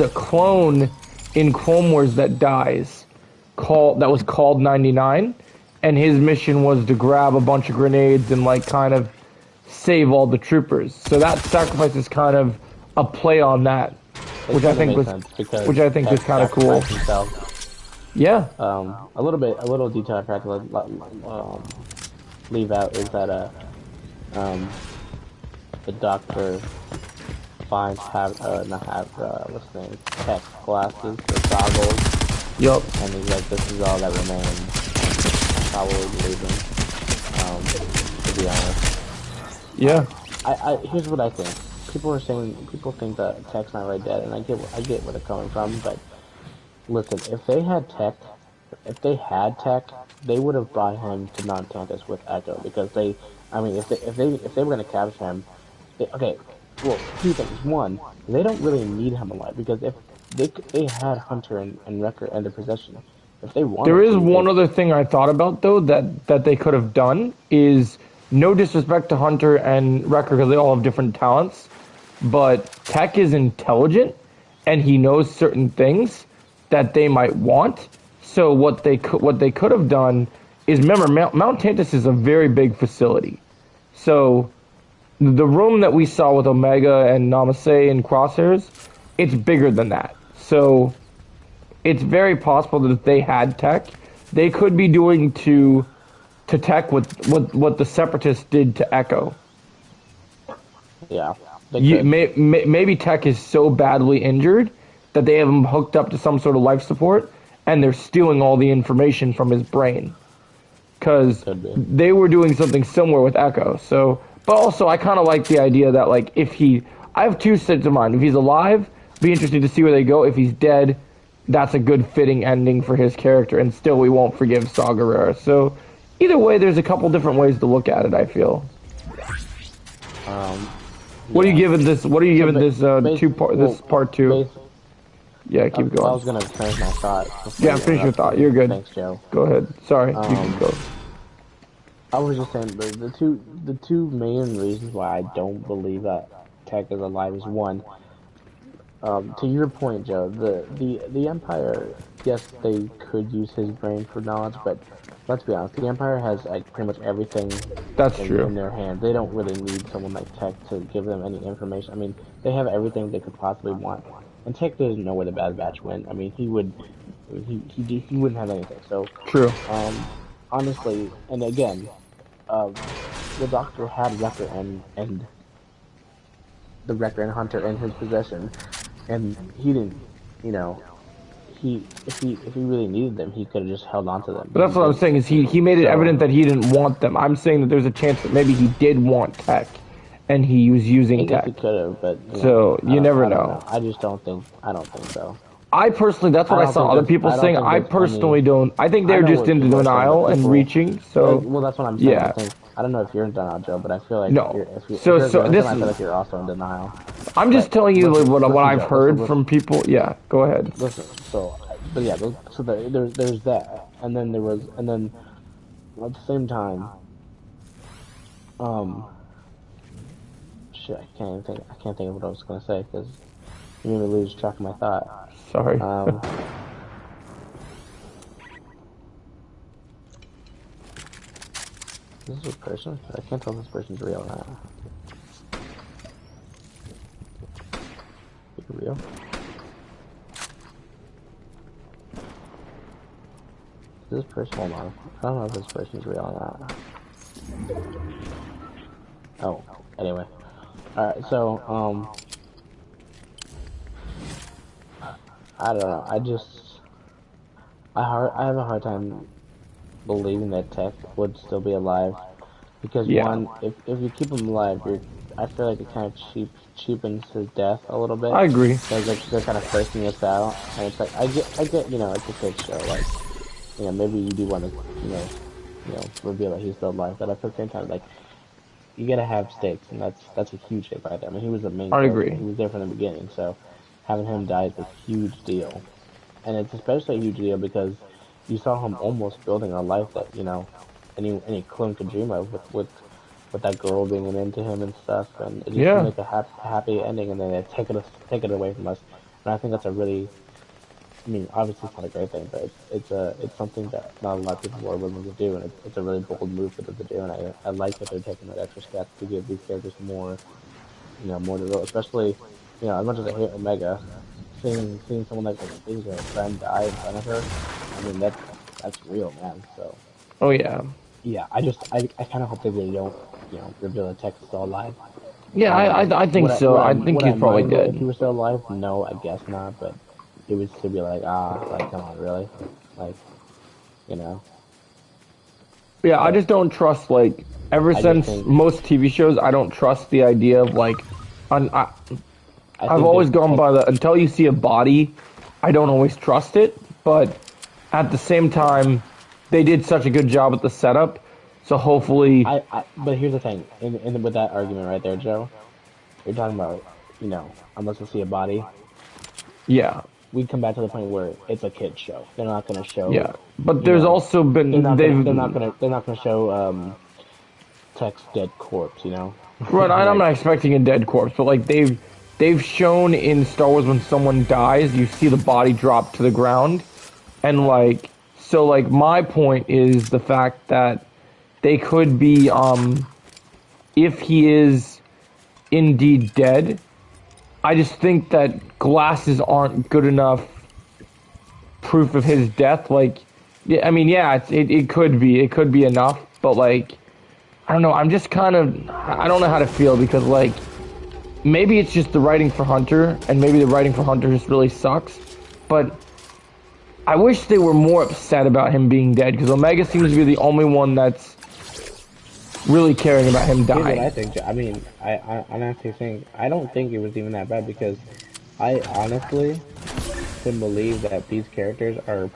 clone in Clone Wars that dies that was called 99, and his mission was to grab a bunch of grenades and like kind of save all the troopers. So that sacrifice is kind of a play on that, which I think was kind of cool. Yeah. A little detail I forgot to leave out is that the doctor finds what's his name, tech glasses or goggles. Yup. And he's like, this is all that remains. I probably believe him, to be honest. Yeah. Here's what I think. People think that Tech's not really dead, and I get where they're coming from, but listen, if they had Tech, they would have brought him to Mount Tantus with Echo, because if they were gonna capture him, well, two things. One, they don't really need him alive, because if they had Hunter and Wrecker in their possession, if they wanted. There is one other thing I thought about though that they could have done is, no disrespect to Hunter and Wrecker because they all have different talents, but Tech is intelligent and he knows certain things that they might want. So what they could have done is, remember, Mount Tantus is a very big facility. So the room that we saw with Omega and Namaste and Crosshairs, it's bigger than that. So it's very possible that if they had Tech, they could be doing to Tech what the Separatists did to Echo. Yeah. Maybe Tech is so badly injured that they have him hooked up to some sort of life support, and they're stealing all the information from his brain. Because they were doing something similar with Echo. So, but also I kind of like the idea that like I have two states of mind. If he's alive, be interesting to see where they go. If he's dead, that's a good fitting ending for his character, and still we won't forgive Saw Gerrera. So either way, there's a couple different ways to look at it, I feel. What are you giving this? What are you giving this this part two? Yeah, keep going. I was gonna finish my thought. Yeah, finish your thought. You're good. Thanks, Joe. Go ahead. Sorry, you can go. I was just saying the two main reasons why I don't believe that Tech is alive is, one, to your point, Joe, the Empire, yes, they could use his brain for knowledge, but let's be honest, the Empire has like pretty much everything in their hands. They don't really need someone like Tech to give them any information. I mean, they have everything they could possibly want, and Tech doesn't know where the Bad Batch went. I mean, he wouldn't have anything. So true. Honestly, and again, the Doctor had Wrecker and the Wrecker and Hunter in his possession. And he didn't, if he really needed them, he could have just held on to them. But that's what I'm saying, is he made it evident that he didn't want them. I'm saying that there's a chance that maybe he did want Tech, and he was using Tech. He could have, but you never know. I just don't think so. I personally, that's what I saw other people saying. I personally don't. I think they're just in denial and reaching. So well, that's what I'm saying. Yeah. I don't know if you're in denial, Joe, but I feel like no. I feel like you're also in denial. I'm just telling you what I've heard from people. Yeah, go ahead. Listen, there's that, and then at the same time, shit, I can't think of what I was gonna say because you made me lose track of my thought. Sorry. Is this a person? I can't tell if this person's real or not. Is it real? Is this person? Hold on. I don't know if this person's real or not. Oh, anyway. Alright, so, I don't know. I have a hard time believing that Tech would still be alive. Because Yeah, one, if you keep him alive, I feel like it kind of cheapens his death a little bit. I agree. Because they're kind of forcing us out. And it's like, I get, it's a kid's show. Like, maybe you do want to, reveal that he's still alive. But at the same time, like, you gotta have stakes, and that's a huge stake right there. I mean, he was the main I character. agree. He was there from the beginning, so having him die is a huge deal. And it's especially a huge deal because you saw him almost building a life that, any clone could dream of with that girl being into him and stuff, and it just seemed Yeah, like a happy ending, and then they take it away from us. And I think that's a really, I mean, obviously it's not a great thing, but it's something that not a lot of people are willing to do, and it's a really bold move for them to do, and I like that they're taking that extra step to give these characters more, more to develop, especially, as much as I hate Omega, seeing someone like Asia, a friend, die in front of her, I mean that's real, man. So oh yeah. yeah, I kind of hope that they don't, reveal the Tech is still alive. Yeah, I think so. I think Would I he's probably mind it if dead. he was still alive? No, I guess not. But it would still be like, like come on, really? Like, you know. Yeah, I But just don't trust, like, ever I just since think most TV shows, I don't trust the idea of, like, I, I I've think always that gone Tech. by the, until you see a body, I don't always trust it, but at the same time, they did such a good job with the setup, so hopefully, But here's the thing, with that argument right there, Joe, you're talking about, unless we see a body, yeah, we come back to the point where it's a kid show. They're not gonna show, yeah. But you there's know, also been, they've, they're not gonna show Tech's dead corpse, right, I'm like not expecting a dead corpse, but, like, they've shown in Star Wars when someone dies, you see the body drop to the ground, and, like, so, like, my point is the fact that they could be, if he is indeed dead, I just think that glasses aren't good enough proof of his death. Like, yeah, I mean, yeah, it could be enough, but like, I don't know. I'm just kind of, I don't know how to feel because like, maybe it's just the writing for Hunter, and maybe the writing for Hunter just really sucks. But I wish they were more upset about him being dead because Omega seems to be the only one that's really caring about him here's what I dying. think. I mean, I'm actually saying I don't think it was even that bad because I honestly couldn't believe that these characters are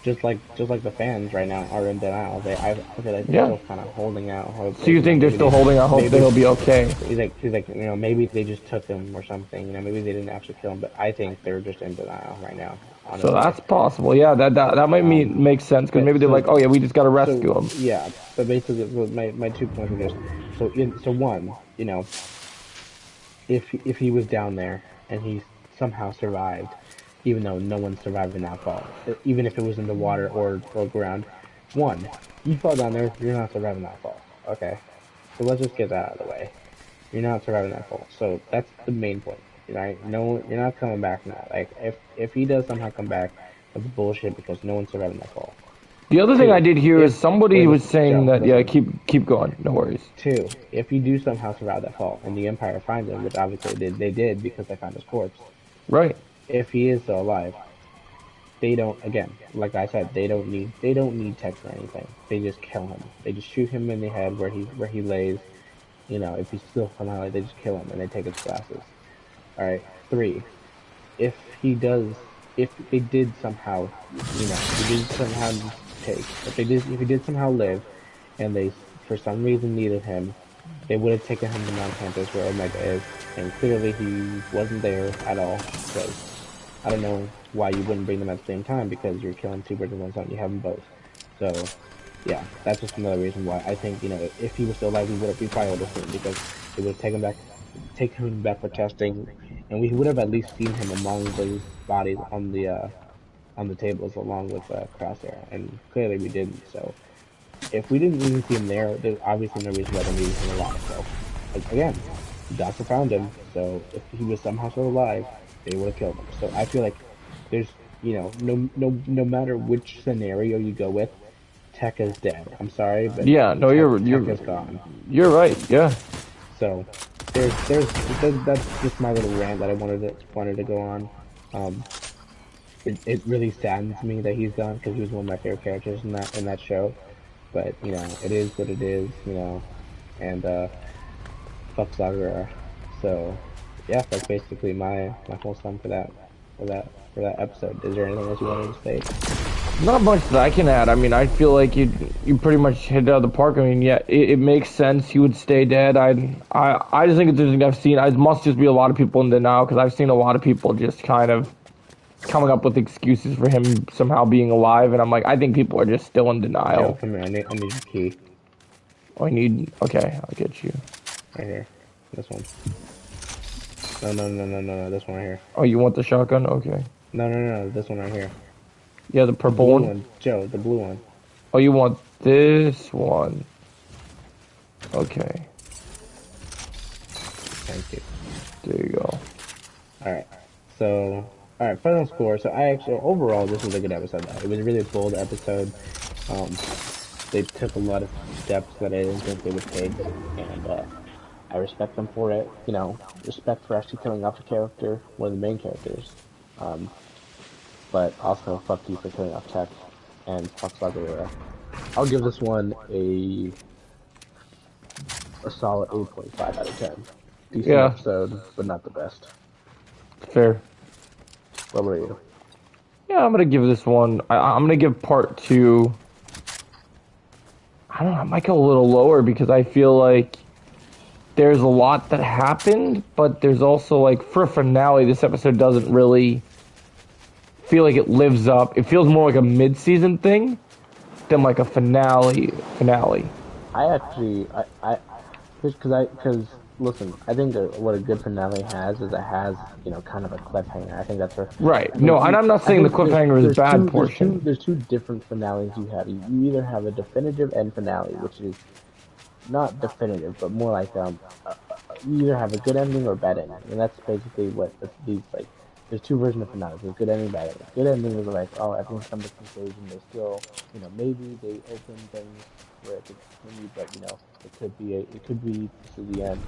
just like the fans right now are in denial. I feel like they're Yeah. still kind of holding out hope So that you think they're maybe still holding out hope that maybe he'll be okay? he's like maybe they just took him or something. Maybe they didn't actually kill him, but I think they're just in denial right now. So Honestly. that's possible. Yeah, that might Um, make sense because but maybe they're like, oh yeah, we just got to rescue so him. yeah, but basically my 2 points were just so one, if he was down there and he somehow survived, even though no one survived in that fall, even if it was in the water or ground, one, you fall down there, you're not surviving that fall. Okay, so let's just get that out of the way. You're not surviving that fall, so that's the main point. Right? No, you're not coming back from that. Like if he does somehow come back, that's bullshit because no one's surviving that fall. The other thing I Two, did hear if is somebody wait, was listen, saying Joe, that yeah, listen. keep going, no worries. Two, if you do somehow survive that fall and the Empire finds him, which obviously they did because they found his corpse, Right. if he is still alive, they don't again, like I said, they don't need text or anything. They just kill him. They just shoot him in the head where he lays. If he's still somehow like they just kill him and they take his glasses. Alright. Three, if he does if they did somehow if he did somehow take if he did somehow live and they for some reason needed him, they would have taken him to Mount Campus where Omega is, and clearly he wasn't there at all because I don't know why you wouldn't bring them at the same time because you're killing two birds with one stone. You have them both. So yeah, that's just another reason why I think if he was still alive, we probably would have seen him because they would have taken him back for testing, and we would have at least seen him among those bodies on the tables along with Crosshair, and clearly we didn't. So if we didn't even see him there, there's obviously no reason why they needed him alive. So again, the doctor found him, so if he was somehow still alive, they would have killed him. So I feel like there's no matter which scenario you go with, Tech is dead. I'm sorry, but Yeah, no, Tech is gone. you're right. Yeah. So that's just my little rant that I wanted to go on. Um, it really saddens me that he's gone because he was one of my favorite characters in that show. But you know, it is what it is. You know, and fuck Sakura. So yeah, that's basically my whole sum for that episode. Is there anything else you wanted to say? Not much that I can add. I mean, I feel like you pretty much hit it out of the park. I mean, yeah, it makes sense he would stay dead. I just think it's interesting. I've seen. I must just be a lot of people in denial because I've seen a lot of people just kind of coming up with excuses for him somehow being alive, and I'm like, I think people are just still in Yo, denial. come here. I need your key I need. Okay, I'll get you. right here. This one. No. This one right here. Oh, you want the shotgun? Okay. No. This one right here. Yeah, the The purple blue one. one, Joe. The blue one. Oh, you want this one? Okay. Thank you. There you go. All right. So, all right. Final score. So I actually overall this was a good episode. Though. It was a really bold episode. Um, they took a lot of steps that I didn't think they would take, and I respect them for it. You know, respect for actually killing off a character, one of the main characters. Um, but also fuck you for killing off Tech and fuck Sakura. I'll give this one a solid 8.5 out of 10. Decent Yeah. episode, but not the best. Fair. What about you? Yeah, I'm gonna give this one. I'm gonna give part two. I don't know. I might go a little lower because I feel like there's a lot that happened, but there's also like for a finale, this episode doesn't really feel like it lives up. It feels more like a mid-season thing than like a finale. I actually, because listen, I think that what a good finale has is it has, you know, kind of a cliffhanger. I think that's where. Right. No, and I'm not saying the cliffhanger is bad portion. There's two different finales you have. You either have a definitive end finale, which is not definitive, but more like you either have a good ending or a bad ending, and that's basically what these like. There's two versions of finales. There's good ending, bad ending. Good ending is like, oh, everyone's come to conclusion. They still, you know, maybe they open things where it could continue, but you know, it could be this is the end.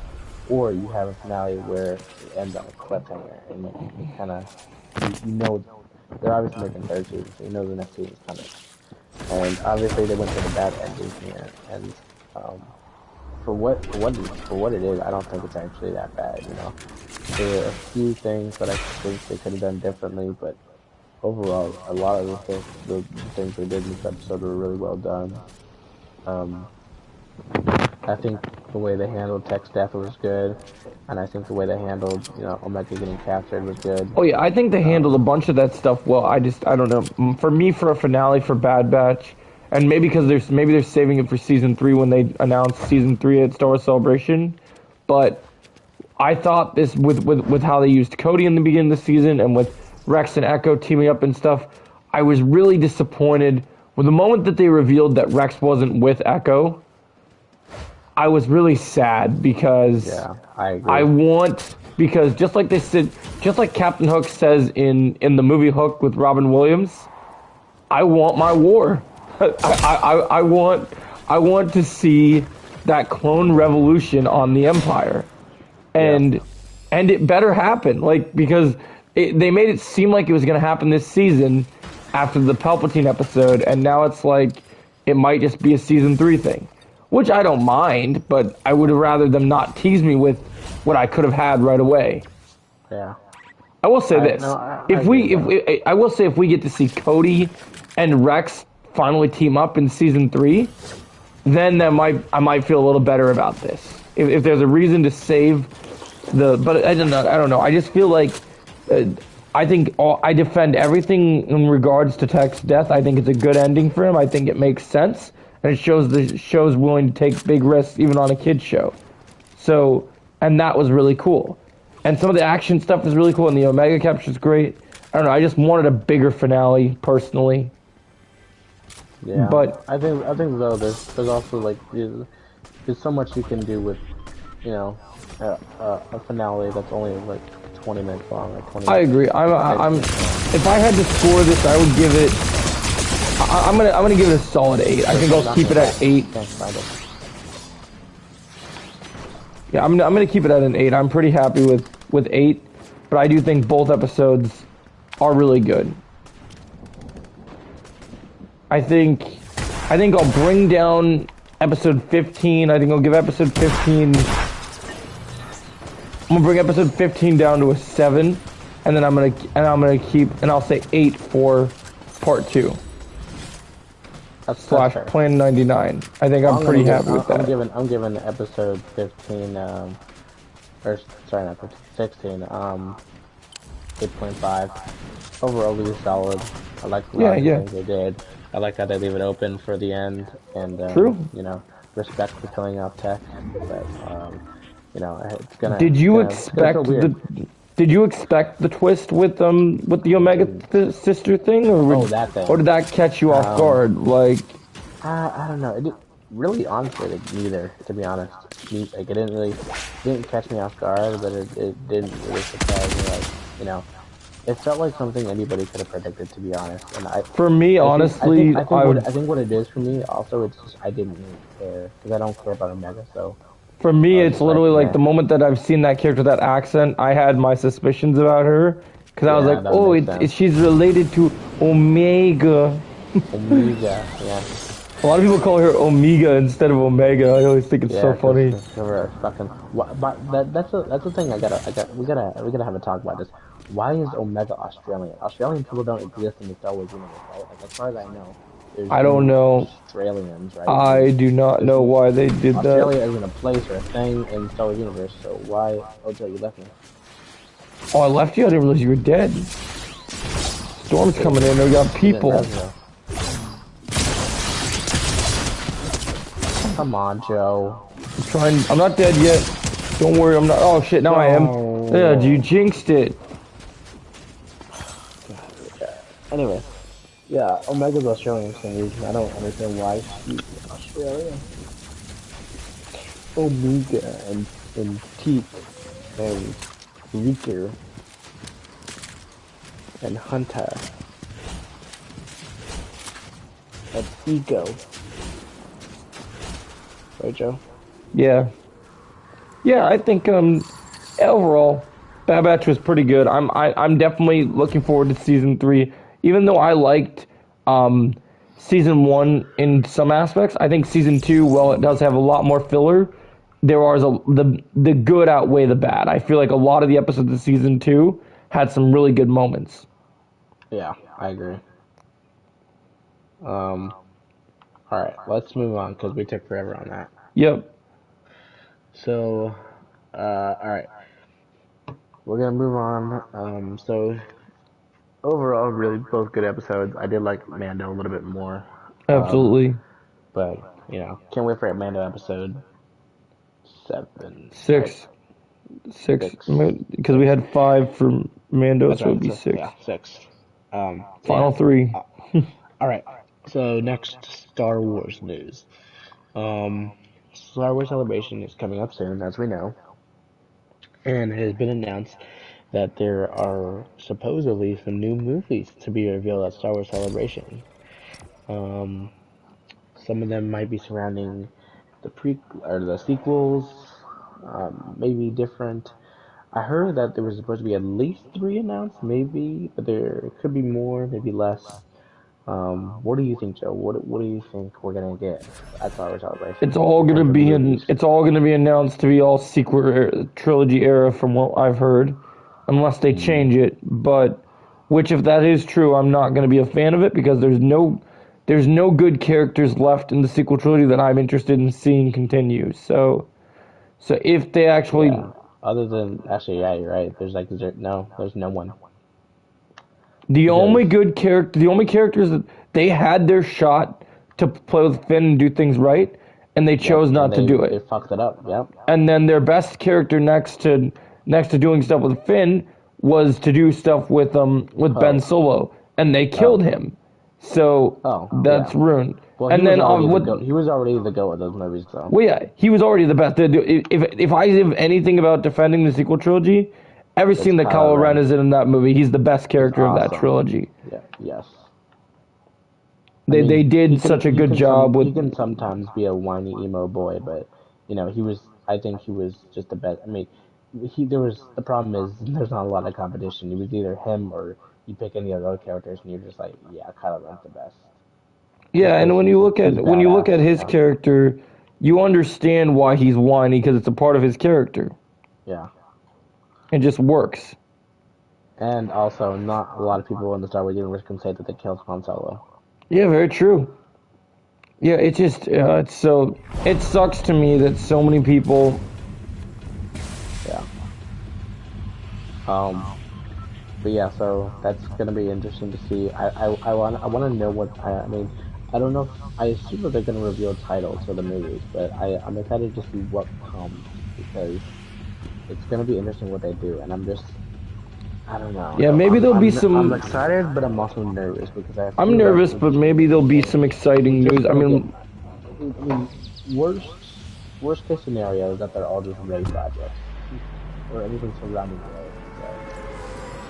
Or you have a finale where it ends on a cliffhanger, and you kind of, you know, they're obviously making third season, so you know the next season's coming. And obviously they went for the bad ending here, and for what it is, I don't think it's actually that bad. You know, there are a few things that I think they could have done differently, but overall, a lot of the things they did in this episode were really well done. I think the way they handled Tech's death was good, and I think the way they handled, you know, Omega getting captured was good. Oh yeah, I think they handled a bunch of that stuff well. I don't know. For me, for a finale for Bad Batch, and maybe because they're saving it for season 3 when they announce season 3 at Star Wars Celebration, but I thought this with how they used Cody in the beginning of the season and with Rex and Echo teaming up and stuff, I was really disappointed with the moment that they revealed that Rex wasn't with Echo. I was really sad because yeah, I agree. because just like they said, just like Captain Hook says in the movie Hook with Robin Williams, I want my war. I want to see that clone revolution on the Empire, and it better happen. Like because they made it seem like it was going to happen this season after the Palpatine episode, and now it's like it might just be a season 3 thing. Which I don't mind, but I would have rather them not tease me with what I could have had right away. Yeah. I will say this: I will say if we get to see Cody and Rex finally team up in season 3, then I might feel a little better about this. If there's a reason to save but I don't know. I just feel like I think I defend everything in regards to Tech's death. I think it's a good ending for him. I think it makes sense. And it shows the show's willing to take big risks even on a kid's show. So, and that was really cool. And some of the action stuff is really cool, and the Omega capture is great. I don't know, I just wanted a bigger finale, personally. Yeah, but I think though there's also like there's so much you can do with, you know, a finale that's only like 20 minutes long or 20 minutes. I agree. I'm if I had to score this, I would give it I'm gonna give it a solid 8. I think I'll keep it at 8. Yeah, I'm gonna keep it at an 8. I'm pretty happy with 8, but I do think both episodes are really good. I think I'll bring down episode 15. I think I'll give episode 15. I'm gonna bring episode 15 down to a 7, and then I'm gonna keep, and I'll say 8 for part 2. Slash Plan 99. I think I'm pretty happy with that. I'm giving episode 15, or sorry, not 15, 16, 8.5. Overall, really solid. I like a lot of things they did. I like how they leave it open for the end, and True. You know, respect for killing off Tech, but you know, it's gonna. Did you expect the twist with the Omega sister thing, or that thing. or did that catch you off guard? Like, I don't know. It really, honestly, like, neither. To be honest, like, it didn't catch me off guard, but it didn't really surprise me. Like, you know, it felt like something anybody could have predicted. To be honest, and for me, honestly, I think what it is for me also, it's just I didn't really care because I don't care about Omega, so. For me, it's literally like the moment that I've seen that character, that accent, I had my suspicions about her. Because I was like, oh, she's related to Omega. Omega, yeah. A lot of people call her Omega instead of Omega. I always think it's so funny. But that's the thing. We gotta have a talk about this. Why is Omega Australian? Australian people don't exist in the Star Wars universe, right? Like, as far as I know. I don't know. Australians, right? I do not know why they did that. Australia isn't a place or a thing in the Star Wars universe, so why? Oh, Joe, you left me. Oh, I left you? I didn't realize you were dead. Storm's coming in. We got people. Come on, Joe. I'm not dead yet. Don't worry, I'm not. Oh shit, now I am. Yeah, you jinxed it. Anyway. Yeah, Omega's Australian for some reason. I don't understand why she's Australian. Omega and Teak and Reeker and Hunter and Ego. Right, Joe? Yeah. Yeah, I think overall, Bad Batch was pretty good. I'm definitely looking forward to season 3. Even though I liked season 1 in some aspects, I think season 2, well, it does have a lot more filler. There are the good outweigh the bad. I feel like a lot of the episodes of season 2 had some really good moments. Yeah, I agree. All right, let's move on because we took forever on that. Yep. So, all right, we're gonna move on. So. Overall, really both good episodes. I did like Mando a little bit more. Absolutely. But, you know, can't wait for Mando episode 7. 6. 6. Because we had 5 for Mando, so it would be 6. Yeah, 6. Final 3. Alright, so next, Star Wars news. Star Wars Celebration is coming up soon, as we know. And it has been announced that there are supposedly some new movies to be revealed at Star Wars Celebration. Some of them might be surrounding the sequels, maybe different. I heard that there was supposed to be at least 3 announced, maybe, but there could be more, maybe less. What do you think, Joe? What do you think we're gonna get at Star Wars Celebration? It's all gonna be announced to be all sequel trilogy era, from what I've heard. Unless they change it, but which, if that is true, I'm not going to be a fan of it because there's no good characters left in the sequel trilogy that I'm interested in seeing continue. So if they actually, other than actually, yeah, you're right. There's no one. The only characters that they had their shot to play with Finn and do things right, and they chose not to do it. They fucked it up. Yep. And then their best character next to doing stuff with Finn was to do stuff with Ben Solo, and they killed him. So that's ruined. Well, and then he was already the GOAT of those movies, though. Well, yeah, he was already the best. If I have anything about defending the sequel trilogy, every scene that Kylo Ren is in that movie, he's the best character of that trilogy. Yeah. Yes. I They mean, did such a good job he with. can sometimes be a whiny emo boy, but he was. I think he was just the best. I mean, the problem is there's not a lot of competition. It was either him or you pick any of the other characters, and you're just like, yeah, Kylo Ren's the best, just Yeah, and because he's when you look badass. at his character, you understand why he's whiny because it's a part of his character. Yeah. It just works. And also, not a lot of people in the Star Wars universe can say that they killed Han Solo. Yeah, very true. Yeah, it just it sucks to me that so many people. Yeah. Um. But yeah, so that's gonna be interesting to see. I want to know what I mean. I don't know if I assume that they're gonna reveal titles for the movies, but I'm excited to see what comes because it's gonna be interesting what they do, and I don't know. Yeah, maybe there'll be I'm some. excited, but I'm also nervous because I have I'm few nervous, relatives but just maybe there'll be saying some we're exciting just news. I gonna get. mean, I mean, worst case scenario is that they're all just Ray projects or anything surrounding Ray.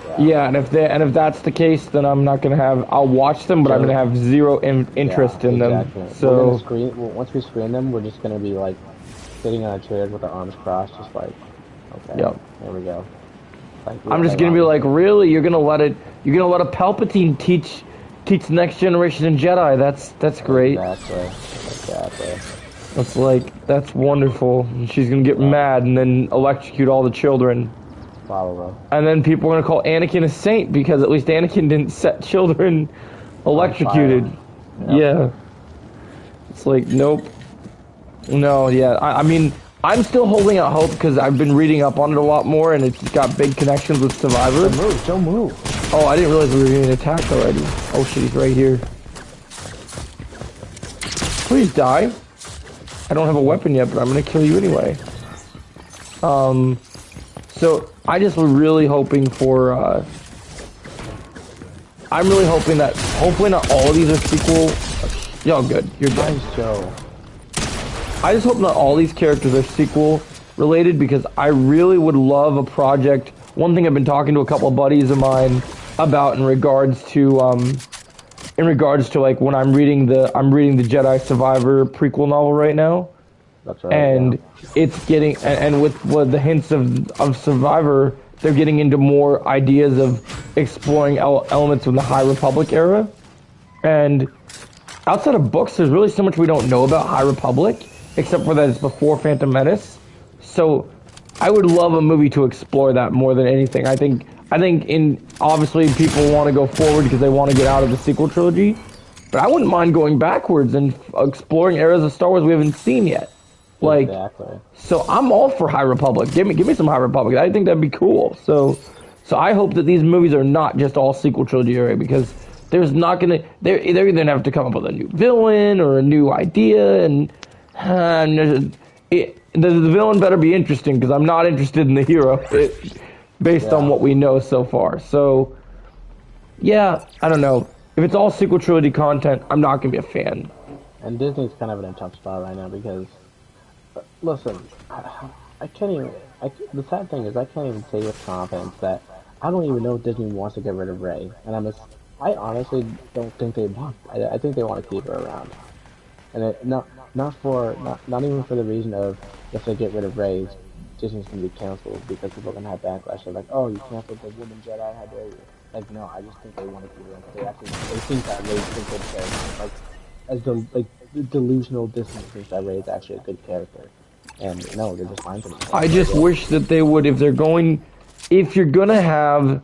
So yeah. yeah, and if that's the case, then I'm not gonna have. I'll watch them, but I'm gonna Joe, have zero yeah, interest in them. exactly. We're gonna So screen. Well, once we screen them, we're just gonna be like sitting on a chair with our arms crossed, just like, okay, yeah, here we go. Like, I'm just like gonna be like, honestly, really? You're gonna let a Palpatine teach the next generation in Jedi? That's great. exactly. That's like that's wonderful. And she's gonna get Yeah, mad and then electrocute all the children. probably And then people are gonna call Anakin a saint because at least Anakin didn't set children on fire. electrocuted. Yep. Yeah. It's like, nope. No, yeah. I mean, I'm still holding out hope because I've been reading up on it a lot more and it's got big connections with Survivor. Don't move. Oh, I didn't realize we were getting attacked already. Oh shit, he's right here. Please die. I don't have a weapon yet, but I'm gonna kill you anyway. So I just was really hoping for, I'm really hoping that, hopefully not all of these are sequel. Yo, good. You're dead. Nice, Joe. I just hope not all these characters are sequel related because I really would love a project. One thing I've been talking to a couple of buddies of mine about in regards to like when I'm reading the Jedi Survivor prequel novel right now, That's right. and Yeah. it's getting and with the hints of Survivor, they're getting into more ideas of exploring elements from the High Republic era, and outside of books, there's really so much we don't know about High Republic, except for that it's before Phantom Menace. So I would love a movie to explore that more than anything. I think in obviously people want to go forward because they want to get out of the sequel trilogy, but I wouldn't mind going backwards and exploring eras of Star Wars we haven't seen yet. Like, Exactly. so I'm all for High Republic. Give me some High Republic. I think that'd be cool. So I hope that these movies are not just all sequel trilogy era because there's not gonna they're either gonna have to come up with a new villain or a new idea and the villain better be interesting because I'm not interested in the hero based on what we know so far. So yeah, I don't know. If it's all sequel trilogy content, I'm not gonna be a fan. And Disney's kind of in a tough spot right now because, listen, I can't even. The sad thing is, I can't even say with confidence that I don't even know if Disney wants to get rid of Rey, and I honestly don't think they want. I think they want to keep her around, and not even for the reason of if they get rid of Rey, Disney's gonna be canceled because people are gonna have backlash. They're like, oh, you canceled the woman Jedi, how dare you? Like, no, I just think they want to keep her around. They think that Rey's a good character. Like, as the delusional Disney thinks that Rey is actually a good character. And no, they're just fine to me. I just wish that they would, if you're gonna have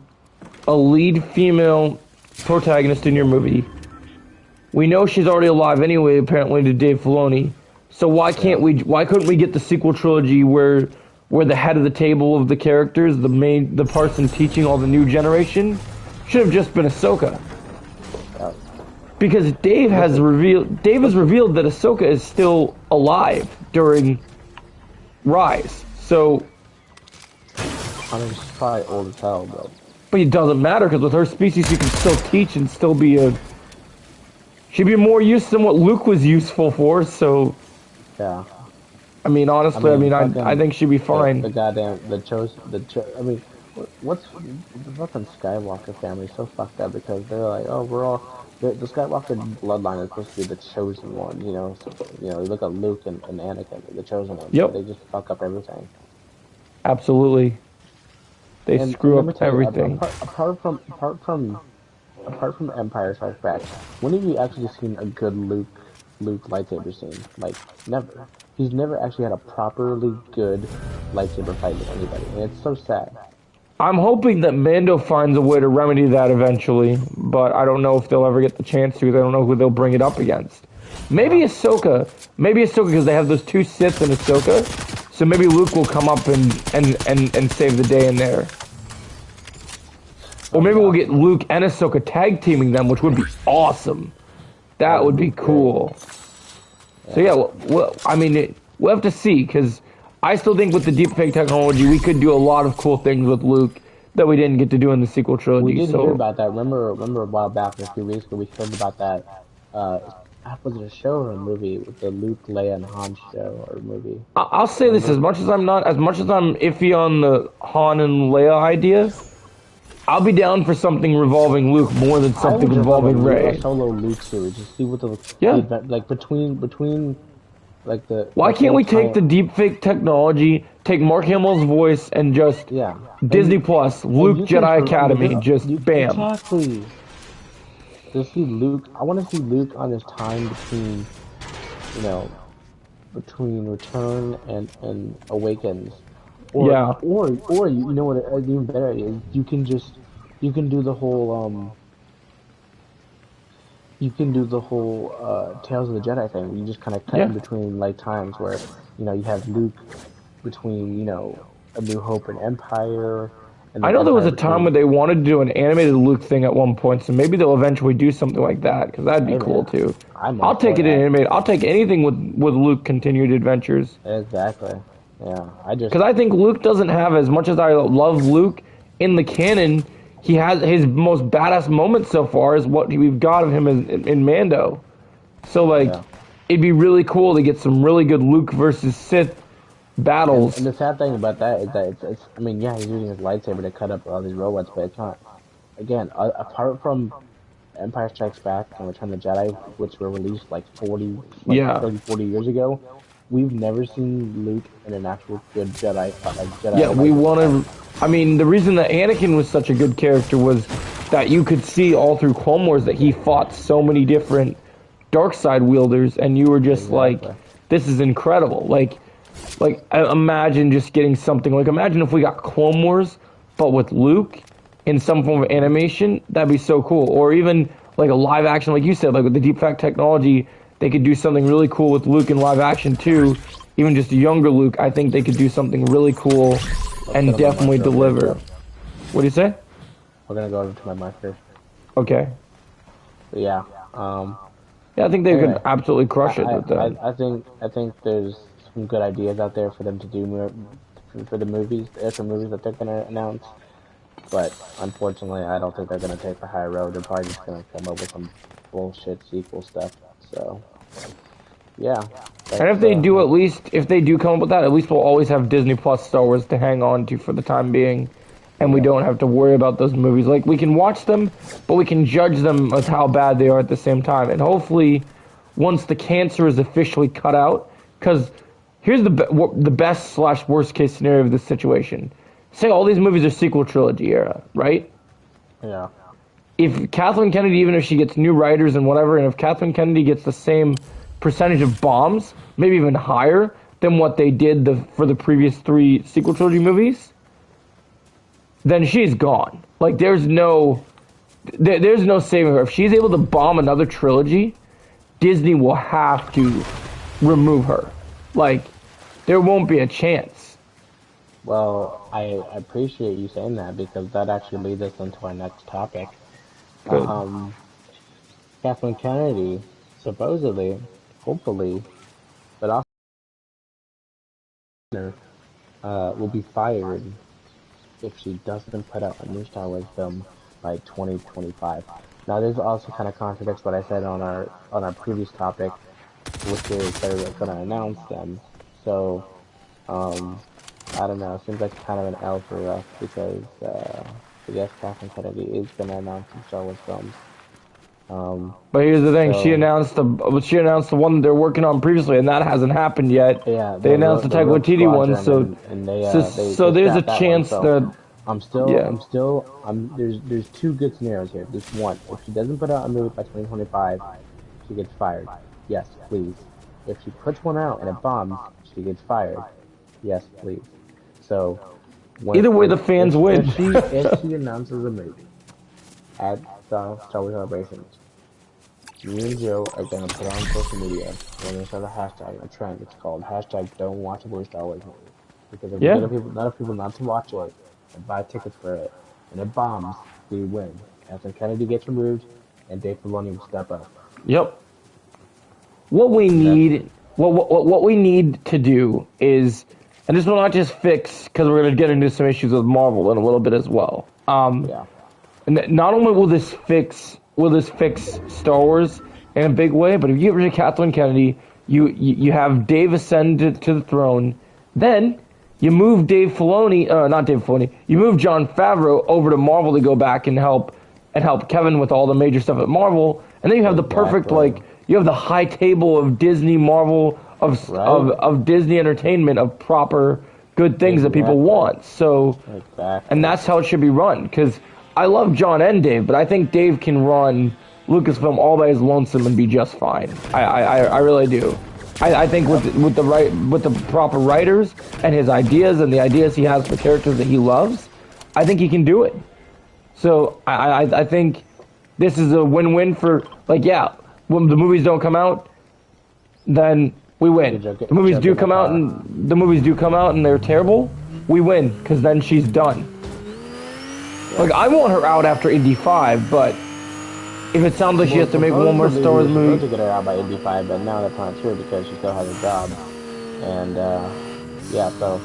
a lead female protagonist in your movie, we know she's already alive anyway, apparently, to Dave Filoni. So why couldn't we get the sequel trilogy where the head of the table of the characters, the person teaching all the new generation, should have just been Ahsoka. Because Dave has revealed that Ahsoka is still alive during Rise. So I mean, she's probably old as hell, but it doesn't matter because with her species, she can still teach and still be she'd be more used than what Luke was useful for. So yeah. I mean, honestly, I think she'd be fine. I mean, what's the fucking Skywalker family so fucked up because they're like, oh, The Skywalker bloodline is supposed to be the chosen one, So, you look at Luke and Anakin, they're the chosen ones, but Yep, they just fuck up everything. absolutely. They And screw let me up tell you, everything. apart from Empire Strikes Back, when have you actually seen a good Luke lightsaber scene? Like, never. He's never actually had a properly good lightsaber fight with anybody, and it's so sad. I'm hoping that Mando finds a way to remedy that eventually, but I don't know if they'll ever get the chance to. 'Cause I don't know who they'll bring it up against. Maybe Yeah. Ahsoka. Maybe Ahsoka because they have those two Siths in Ahsoka. So maybe Luke will come up and save the day in there. Or Oh maybe we'll yeah. get Luke and Ahsoka tag teaming them, which would be awesome. That That would would be be great. cool. So Yeah. yeah, I mean, we'll have to see because I still think with the deepfake technology, we could do a lot of cool things with Luke that we didn't get to do in the sequel We trilogy. did hear So about that. Remember a while back, a few weeks ago, we heard about that. Uh, was it a show or a movie with the Luke, Leia, and Han show or movie? I'll say this: Remember? as much as I'm iffy on the Han and Leia idea, I'll be down for something revolving Luke more than I something would just love revolving A Rey. solo Luke series. Just see what the Yeah. event like between like Why the can't whole we take time. the deepfake technology, take Mark Hamill's voice, and just Yeah, Disney Plus, and Luke you can Jedi turn on Academy, just you bam. exactly to see Luke. I want to see Luke on his time between you know between Return and Awakens, Yeah. or you know what an even better idea is? You can do the whole Tales of the Jedi thing. Where you just kind of cut Yeah. in between like times where you have Luke between A New Hope and Empire, and I then know there was Empire a time between. when they wanted to do an animated Luke thing at one point, so maybe they'll eventually do something like that because that'd be Hey cool man, too. I'm all I'll take for it in that. animated. I'll take anything with Luke continued adventures Exactly. Yeah, I just because I think Luke doesn't have as much as I love Luke in the canon. He has his most badass moment so far is what we've got of him in Mando. So like, yeah. it'd be really cool to get some really good Luke versus Sith And battles. the sad thing about that is that it's I mean, yeah, he's using his lightsaber to cut up all these robots, but it's not. Again, apart from Empire Strikes Back and Return of the Jedi, which were released like Yeah. 30, 40 years ago, we've never seen Luke in an actual good Jedi fight, like Yeah, Jedi we lightsaber want fight. to. I mean, the reason that Anakin was such a good character was that you could see all through Clone Wars that he fought so many different darkside wielders, and you were just like, Exactly. "This is incredible!" Imagine just getting something like, imagine if we got Clone Wars, but with Luke in some form of animation. That'd be so cool. Or even like a live action, like you said, like with the deep fact technology, they could do something really cool with Luke in live action too. Even just a younger Luke, I think they could do something really cool Let's go and to my mic definitely real quick, deliver. bro. What do you say? We're gonna go over to my mic first. Okay. But yeah. Um. Yeah, I think they could Anyway, absolutely crush it with that. I think there's some good ideas out there for them to do more for the movies, the extra movies that they're gonna announce. But unfortunately, I don't think they're gonna take the high road. They're probably just gonna come up with some bullshit sequel stuff. So yeah, And if that's they do, at least if they do come up with that, at least we'll always have Disney Plus Star Wars to hang on to for the time being, and we yeah. don't have to worry about those movies. Like we can watch them, but we can judge them as how bad they are at the same time. And hopefully, once the cancer is officially cut out, because here's the best slash worst case scenario of this situation. Say all these movies are sequel trilogy era, right? Yeah. If Kathleen Kennedy, even if she gets new writers and whatever, and if Kathleen Kennedy gets the same percentage of bombs, maybe even higher than what they did for the previous three sequel trilogy movies, then she's gone. Like there's no saving her. If she's able to bomb another trilogy, Disney will have to remove her. Like there won't be a chance. Well, I appreciate you saying that because that actually leads us into our next topic. Good. Um, Kathleen Kennedy supposedly, hopefully, but also will be fired if she doesn't put out a new Star Wars film by 2025. Now, this also kind of contradicts what I said on our previous topic, which is they're going to announce them. So, um, I don't know. It seems like kind of an L for us because I guess Kathleen Kennedy is going to announce some Star Wars films. But here's the thing: she So announced the one that they're working on previously, and that hasn't happened yet. yeah, They announced the the Taika Rogue Waititi one, Squadron, so and so they there's a scrapped that one. chance So that yeah. there's two good scenarios here. There's one, if she doesn't put out a movie by 2025, she gets fired. Yes, please. If she puts one out and it bombs, she gets fired. Yes, please. So Either way, the fans win. if she announces a movie at the Star Wars Celebration, me and Joe are gonna put it on social media. We're gonna start a hashtag, a trend. It's called hashtag Don't Watch a Blue Star Wars movie. Because if we get Yeah. enough people not to watch it and buy tickets for it, and it bombs, we win. Anthony Kennedy gets removed, and Dave Filoni will step up. Yep. What we And that's need, what we need to do is, and this will not just fix because we're going to get into some issues with Marvel in a little bit as well. yeah, And not only will this fix Star Wars in a big way, but if you get rid of Kathleen Kennedy, you have Dave ascend to the throne, then you move not Dave Filoni, you move Jon Favreau over to Marvel to go back and help Kevin with all the major stuff at Marvel, and then you have the perfect exactly. you have the high table of Disney, Marvel, Right? of Disney entertainment, of proper good things that people Exactly. want. So. And Exactly. that's how it should be run. Because I love John and Dave, but I think Dave can run Lucasfilm all by his lonesome and be just fine. I really do. I think Yep. with the proper writers and his ideas and the ideas he has for characters that he loves, I think he can do it. So I think this is a win-win for when the movies don't come out, then we win. The movies do come out and they're terrible, we win because then she's done. Yeah. Like, I want her out after Indy 5, but if it sounds like she has to make one more Star Wars We were supposed movie. to get her out by Indy 5, but now that's not true because she still has a job. And, yeah, so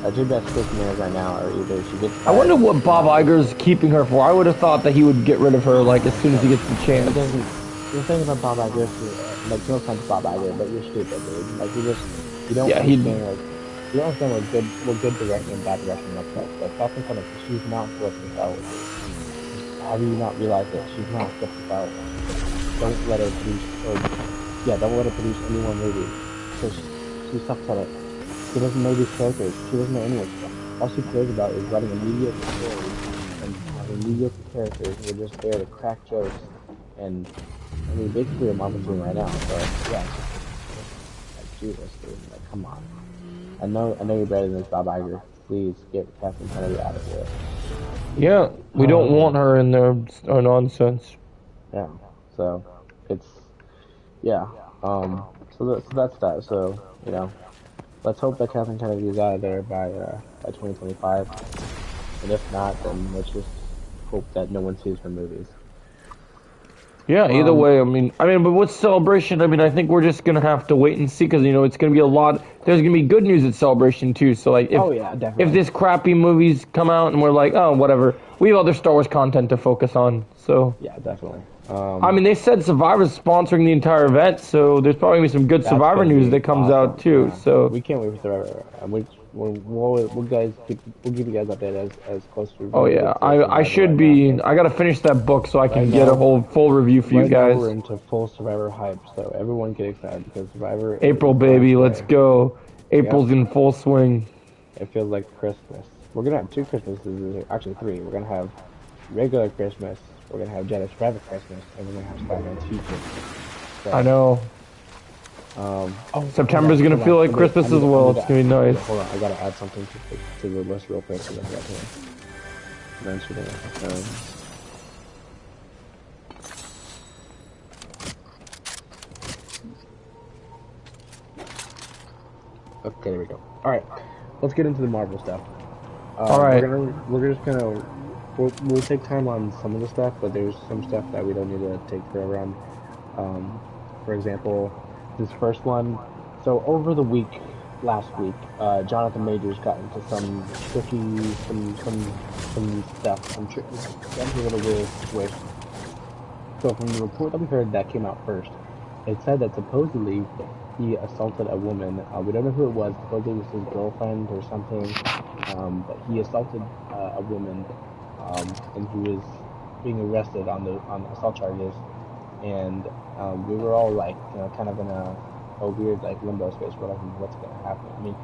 our two best case scenarios right now are either she gets I fired. wonder what Bob Iger's keeping her for. I would have thought that he would get rid of her, like, as soon as he gets the chance. Because the thing about Bob Iger, like, no offense to Bob Iger, but you're stupid, dude. Like, you don't Yeah, understand, like, you don't understand what good directing and bad directing looks like. Like, that's kind of, she's not directing Star Wars. How do you not realize that she's not scripted Star Wars? Don't let her produce, don't let her produce any more movies. Because she sucks at it. She doesn't know these characters. She doesn't know any of them. All she cares about is writing a mediocre story and having mediocre characters who are just there to crack jokes. And, I mean, basically what Marvel's doing right now. So, yeah, like, Jesus, dude. Like, come on. I know you're better than this, Bob Iger. Please get Kathleen Kennedy out of here. Yeah, we don't want her in there. Or nonsense. Yeah. So it's yeah. So that's that. So let's hope that Kathleen Kennedy is out of there by 2025. And if not, then let's just hope that no one sees her movies. Yeah, either way, but with Celebration, I think we're just gonna have to wait and see because it's gonna be a lot. There's gonna be good news at Celebration too. So like, Oh yeah, definitely. if this crappy movies come out and we're like, oh whatever, we have other Star Wars content to focus on. So Yeah, definitely. they said Survivor's sponsoring the entire event, so there's probably gonna be some good That's Survivor gonna news be that comes awesome. out too. Yeah. So We can't wait for Survivor. We'll give you guys updated as close to. oh yeah, I should be. I gotta finish that book so I can get a whole full review for you Right now guys. we're into full Survivor hype, so everyone get excited because Survivor. April baby, let's go. April's in full swing. It feels like Christmas. We're gonna have two Christmases, actually three. We're gonna have regular Christmas, we're gonna have Jedi Survivor Christmas, and we're gonna have Spider-Man's Future. So, I know. September's gonna feel like Christmas as well. It's gonna be nice. Hold on, I gotta add something to the list real quick. So that's here. Mention it. Okay, there we go. All right, let's get into the Marvel stuff. All right. We'll take time on some of the stuff, but there's some stuff that we don't need to take forever on. For example, this first one. So over the last week, Jonathan Majors got into some tricky, some stuff, got into a little weird situation. So from the report that we heard that came out first, it said that supposedly he assaulted a woman. We don't know who it was. Supposedly it was his girlfriend or something. But he assaulted a woman, and he was being arrested on assault charges. and we were all like, kind of in a weird like limbo space. We're like, what's gonna happen? I mean,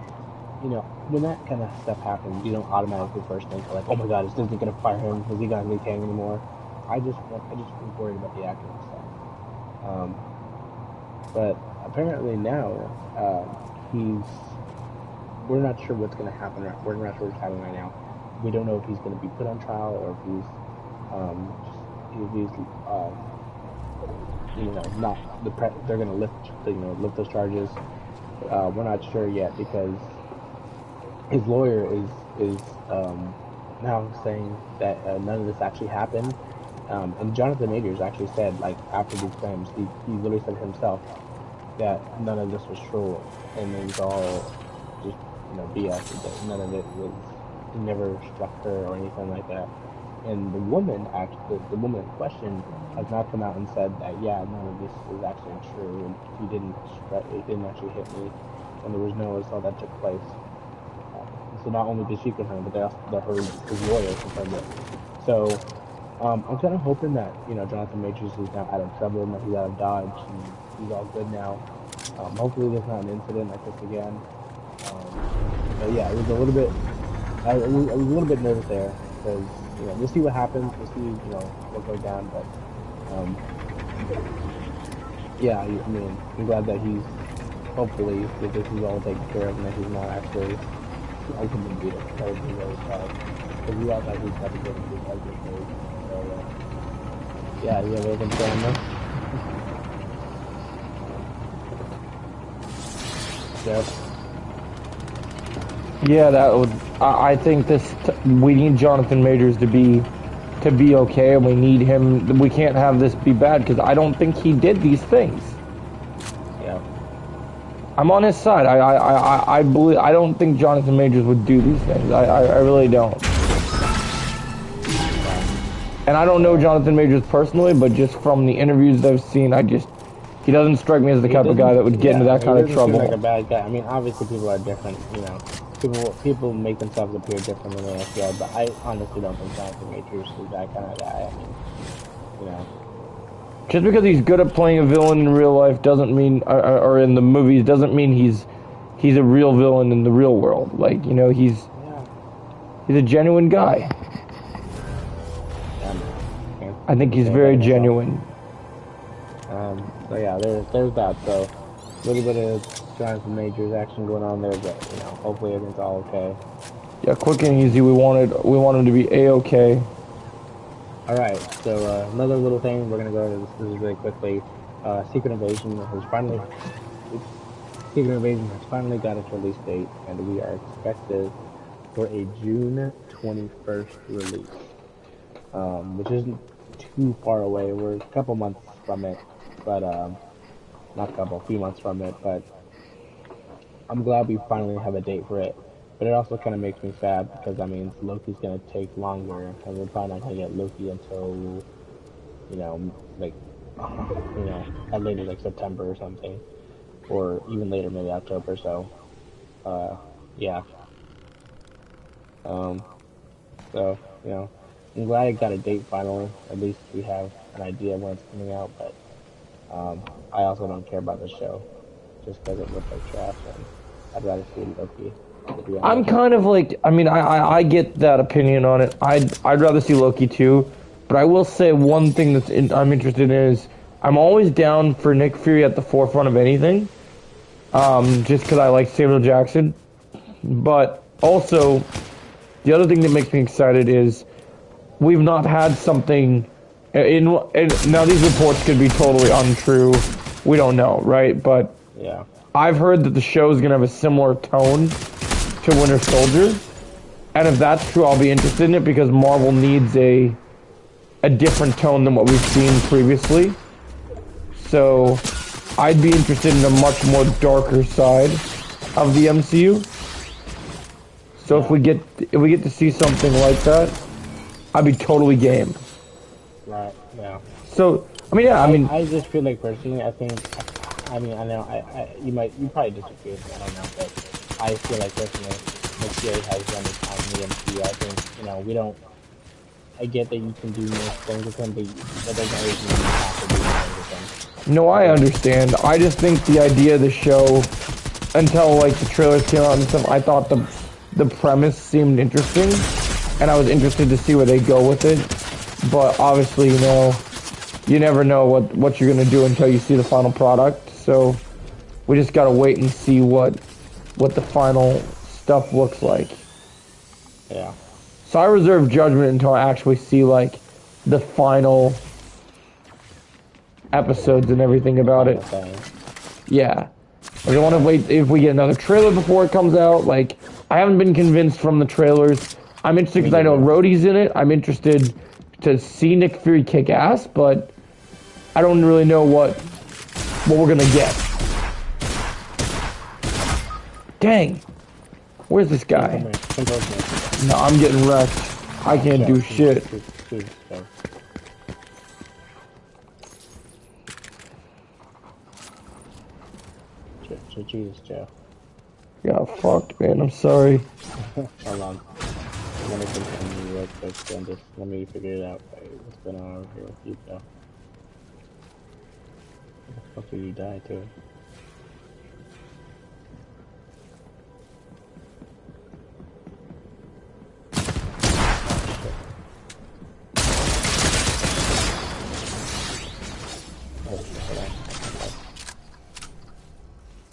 when that kind of stuff happens, you don't automatically first think like, oh my God, is Disney gonna fire him? Is he gonna be king anymore? I just was worried about the acting stuff. But apparently now, we're not sure what's gonna happen. We're not sure what's happening right now. We don't know if he's gonna be put on trial or if he's, not they're gonna lift those charges. We're not sure yet because his lawyer is now saying that none of this actually happened. And Jonathan Majors actually said, like, after these claims, he literally said himself that none of this was true, and it was all just, BS. That none of it was, he never struck her or anything like that. And the woman, the woman in question, has not come out and said that, yeah, none of this is actually true, and he didn't actually hit me, and there was no assault that took place. So not only did she confirm, but his lawyer confirmed it. So I'm kind of hoping that Jonathan Majors is now out of trouble, and that he's out of Dodge, and he's all good now. Hopefully there's not an incident like this again. But yeah, it was a little bit. I was a little bit nervous there because we'll see what happens. We'll see what goes down. But yeah, I mean, I'm glad that he's hopefully that this is all taken care of and that he's not actually ultimately beat it. That would be really sad because we all thought he was about to get into his ugly phase. So yeah, you have anything to say on this? Jeff? Yeah, that would. I think we need Jonathan Majors to be okay, and we need him. We can't have this be bad because I don't think he did these things. Yeah. I'm on his side. I believe. I don't think Jonathan Majors would do these things. I really don't. And I don't know Jonathan Majors personally, but just from the interviews that I've seen, he doesn't strike me as the type of guy that would get into that kind of trouble. He doesn't seem like a bad guy. I mean, obviously people are different, People make themselves appear different than they actually are, but I honestly don't think Jonathan Majors is that kind of guy. I mean, Just because he's good at playing a villain in real life doesn't mean, or in the movies, doesn't mean he's a real villain in the real world. Like, he's a genuine guy. Yeah. I think he's very genuine. So yeah, there's that. So a little bit of Jonathan Majors action going on there, but hopefully everything's all okay. Yeah, quick and easy. We want him to be a-okay. All right. So another little thing we're gonna go to this really quickly. Secret Invasion has finally got its release date, and we are expected for a June 21st release, which isn't too far away. We're a couple months from it, but a few months from it, but I'm glad we finally have a date for it. But it also kind of makes me sad because that means Loki's going to take longer, and we're probably not going to get Loki until, at later, like September or something, or even later, maybe October. So, yeah. So, I'm glad I got a date finally. At least we have an idea when it's coming out, but I also don't care about the show just because it looks like trash, and I'd rather see Loki. I'm kind of like, I mean, I get that opinion on it. I'd rather see Loki too, but I will say one thing I'm interested in is I'm always down for Nick Fury at the forefront of anything, just because I like Samuel Jackson. But also, the other thing that makes me excited is we've not had something. Now these reports could be totally untrue. We don't know, right? But yeah, I've heard that the show is gonna have a similar tone to Winter Soldier, and if that's true, I'll be interested in it because Marvel needs a different tone than what we've seen previously. So I'd be interested in a much more darker side of the MCU. So if we get to see something like that, I'd be totally game. Right. Yeah. So I just feel like personally, I know you probably disagree with me, I don't know, but I feel like personally, Nick Fury has done his time in the MCU. I think, I get that you can do more things with him, but that doesn't always mean you have to do more with understand. No, I understand. I just think the idea of the show, until like the trailers came out and stuff, I thought the premise seemed interesting, and I was interested to see where they go with it. But obviously, you never know what you're gonna do until you see the final product. So we just gotta wait and see what the final stuff looks like. Yeah. So I reserve judgment until I actually see like the final episodes and everything about it. Yeah. I don't want to wait if we get another trailer before it comes out. Like, I haven't been convinced from the trailers. I'm interested because I know Rhodey's in it. I'm interested to see Nick Fury kick ass, but I don't really know what we're gonna get. Dang. Where's this guy? No, I'm getting wrecked. I can't do shit. Jesus, Joe. Yeah, fucked, man. I'm sorry. Hold on. I'm gonna continue real quick and just let me figure it out. What's going on over here with you, Joe? How the fuck did you die too?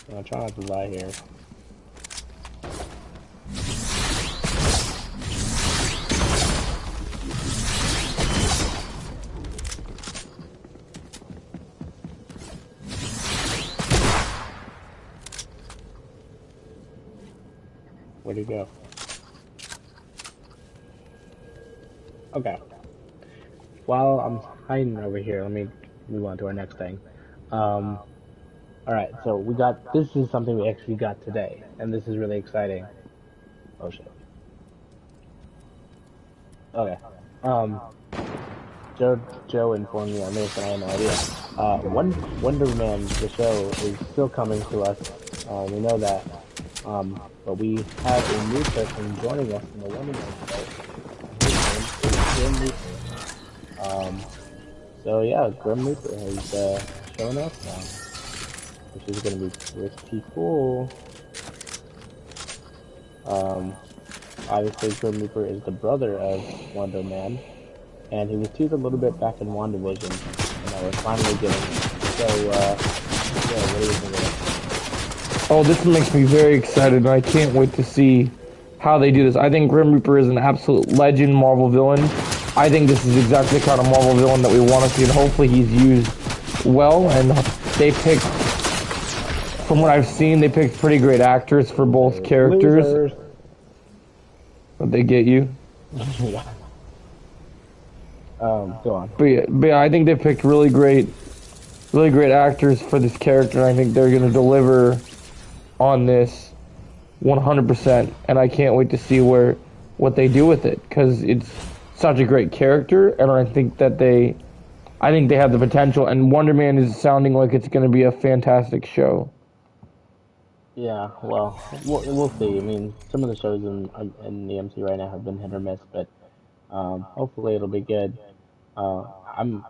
I'm trying not to lie here. Where'd he go? Okay. While I'm hiding over here, let me move on to our next thing. Alright, so this is something we actually got today, and this is really exciting. Oh shit. Okay. Joe informed me on this, and I had no idea. Wonder Man, the show, is still coming to us. We know that. But we have a new person joining us in the Wonder Man show. His name is Grim Reaper. So yeah, Grim Reaper has shown up now, which is gonna be pretty cool. Obviously Grim Reaper is the brother of Wonder Man, and he was teased a little bit back in WandaVision, and now we're finally getting it. So, yeah, what do you think of it? Oh, this makes me very excited, and I can't wait to see how they do this. I think Grim Reaper is an absolute legend Marvel villain. I think this is exactly the kind of Marvel villain that we want to see, and hopefully he's used well, and they picked, from what I've seen, they picked pretty great actors for both characters. Losers. But they get you. Yeah. Go on. But yeah, I think they picked really great actors for this character, and I think they're going to deliver on this 100%, and I can't wait to see what they do with it, because it's such a great character, and I think they have the potential, and Wonder Man is sounding like it's going to be a fantastic show. Yeah, well, we'll see. I mean, some of the shows in the MCU right now have been hit or miss, but hopefully it'll be good. I'm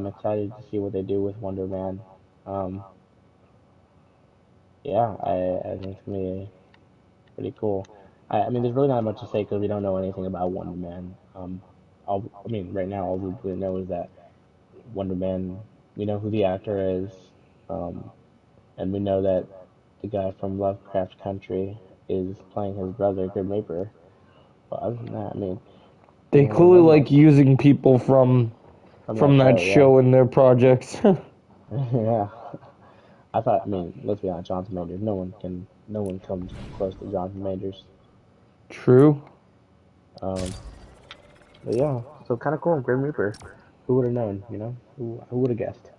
excited to see what they do with Wonder Man. Yeah, I think it's gonna be pretty cool. I mean, there's really not much to say because we don't know anything about Wonder Man. Right now all we really know is that Wonder Man. We know who the actor is, and we know that the guy from Lovecraft Country is playing his brother, Grim Reaper. But other than that, I mean, They clearly like using people from that show in their projects. Yeah. I mean, let's be honest, Jonathan Majors. No one comes close to Jonathan Majors. True. But yeah, so kind of cool, Grim Reaper. Who would have known, you know? Who would have guessed?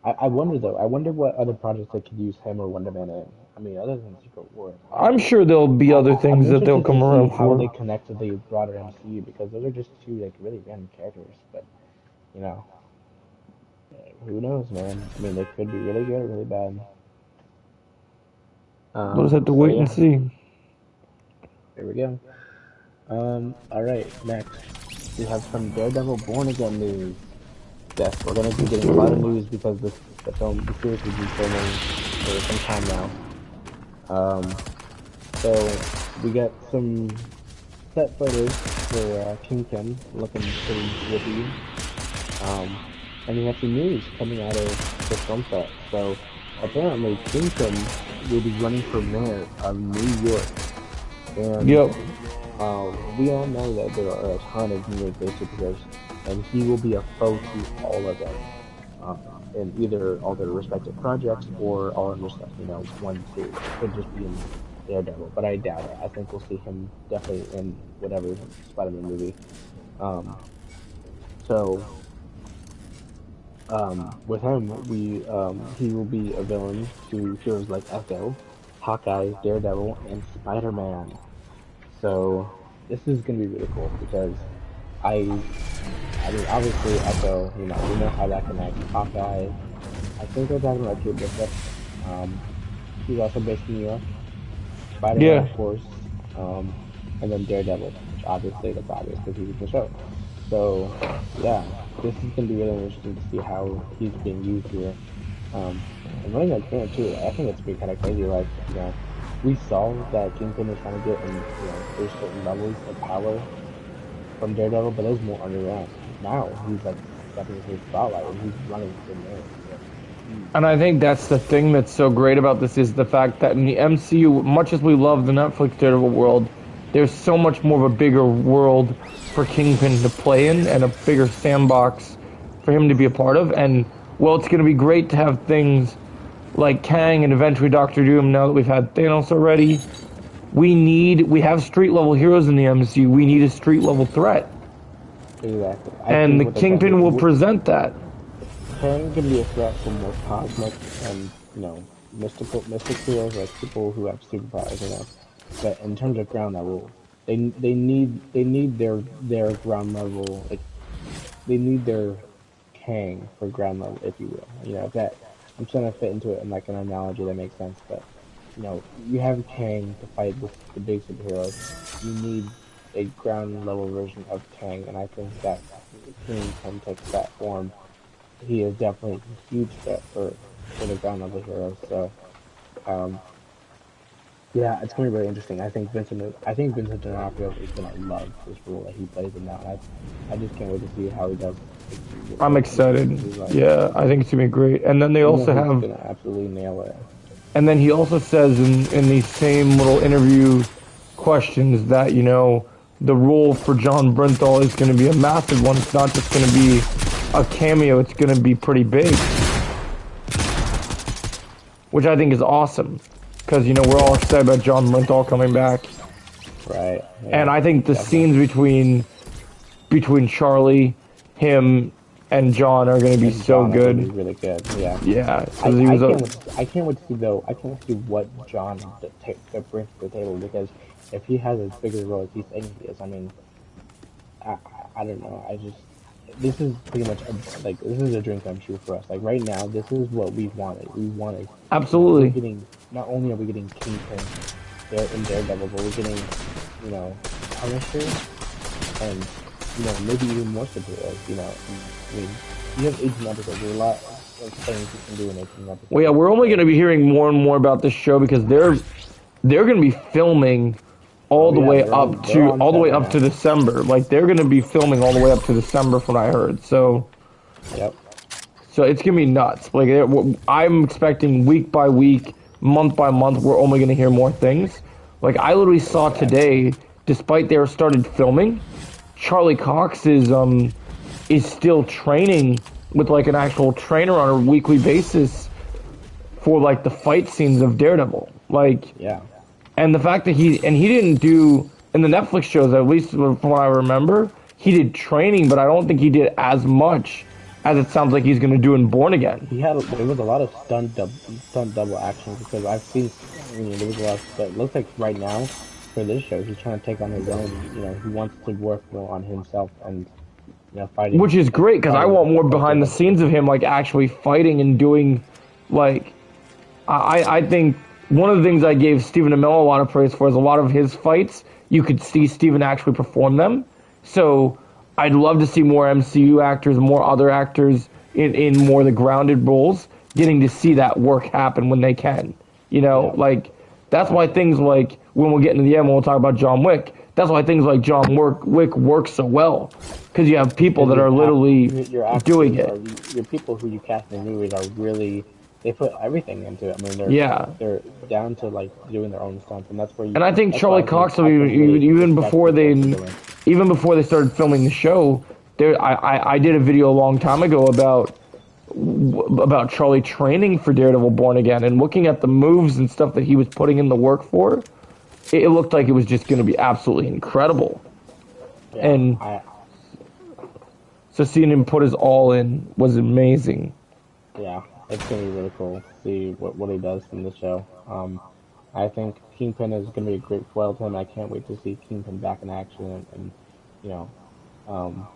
I wonder though. I wonder what other projects they could use him or Wonder Man in. I mean, other than Secret War. I'm sure there'll be other things that they'll come around for. How they connect to the broader MCU, because those are just two like really random characters. But you know, who knows, man? I mean, they could be really good or really bad. We'll just have to wait and see. There we go. All right. Next, we have some Daredevil Born Again news. Yes, we're gonna be getting a lot of news because the series has been filming for some time now. So we got some set photos for Kingpin looking pretty zippy. Um, and we have some news coming out of the film set. So apparently Kingpin will be running for mayor of New York. And Yep. we all know that there are a ton of New York-based superheroes, and he will be a foe to all of them, um, in either all their respective projects or all in just one series. It could just be in Daredevil, but I doubt it. I think we'll see him definitely in whatever Spider-Man movie. Um, so with him, he will be a villain to heroes like Echo, Hawkeye, Daredevil, and Spider-Man. So this is gonna be really cool because I I mean obviously Echo, we know how that connects. Hawkeye, I think they're talking about Kate Bishop. Um, he's also based in New York. Spider-Man, Yeah. of course, um, and then Daredevil, which obviously that's obvious because he's in the show. So yeah, this is gonna be really interesting to see how he's being used here. And running like Grant too, I think it's been kind of crazy. Like we saw that Kingpin was trying to get, and there's certain levels of power from Daredevil, but it was more underground. Now he's like stepping into the spotlight and he's running for mayor. So, And I think that's the thing that's so great about this is the fact that in the MCU, much as we love the Netflix Daredevil world, there's so much more of a bigger world for Kingpin to play in and a bigger sandbox for him to be a part of. And, well, it's going to be great to have things like Kang and eventually Doctor Doom now that we've had Thanos already. We have street level heroes in the MCU. We need a street level threat. exactly. I And think the what they're trying to Kingpin will do, present that. Kang can be a threat for more cosmic and mystic heroes like people who have superpowers. But in terms of ground level, they need their ground level, like they need their Kang for ground level, if you will. That I'm trying to fit into it in like an analogy that makes sense. But you have Kang to fight the big superheroes. You need a ground level version of Kang, and I think that Kingpin takes that form. He is definitely a huge threat for the ground level heroes. So um, yeah, it's gonna be really interesting. I think Vincent D'Onofrio is gonna love this role that he plays in now. And I just can't wait to see how he does. I'm What his excited. performance is like. Yeah, I think it's gonna be great. And then they You know also he's have, gonna absolutely nail it. and then he also says in these same little interview questions that the role for John Bernthal is going to be a massive one. It's not just going to be a cameo. It's going to be pretty big, which I think is awesome because we're all excited about John Bernthal coming back. Right. And Yeah. I think the Definitely. scenes between Charlie, him, and John are going to be And so John, I think, good. is really good. Yeah. Yeah, I, because he I was can't a. wait. I can't wait to see though. I can't wait to see what John brings to the table because if he has as big a role as he's saying he is, I mean, I don't know. This is pretty much like this is a dream come true for us. Like right now, this is what we wanted. We wanted, we're Absolutely. getting, not only are we getting Kingpin there in Daredevil, but we're getting, Punisher and maybe even more superheroes. I mean, you have 18 episodes. There's a lot of things you can do in 18 Well, yeah, episodes. we're only going So, to be hearing more and more about this show because they're going to be filming all oh the yeah, way they're on set right up now. to December. Like they're going to be filming all the way up to December, from what I heard. Yep. So it's going to be nuts. Like I'm expecting week by week, month by month, we're only going to hear more things. Like I literally saw Exactly. today, despite they started filming, Charlie Cox is still training with like an actual trainer on a weekly basis for like the fight scenes of Daredevil. Like, Yeah. and the fact that he didn't do in the Netflix shows, at least from what I remember, he did training, but I don't think he did as much as it sounds like he's going to do in Born Again. There was a lot of stunt double action because I've seen. I mean, there was a lot of stuff. It looks like right now for this show, he's trying to take on his own. He wants to work more on himself and Which fighting is great because I want more like behind the Daredevil. scenes of him, like actually fighting and doing, like, I think one of the things I gave Stephen Amell a lot of praise for is a lot of his fights, you could see Stephen actually perform them. So I'd love to see more MCU actors, more other actors in more of the grounded roles, getting to see that work happen when they can. You know, Yeah. like that's why things like when we'll get into the end, when we'll talk about John Wick. That's why things like Wick work so well, because you have people Because that are literally your doing actors it. are your people who you cast in movies are really they put everything into it. I mean, Yeah. they're down to like doing their own stunts, and that's where you. And I think That's why Charlie Cox, I can really even respect before what they're doing. they started filming the show, I did a video a long time ago about Charlie training for Daredevil Born Again and looking at the moves and stuff that he was putting in the work for. It looked like it was just going to be absolutely incredible. Yeah, And I so seeing him put his all in was amazing. yeah, it's gonna be really cool to see what he does in the show. I think Kingpin is gonna be a great foil to him. I can't wait to see Kingpin back in action, and you know, um,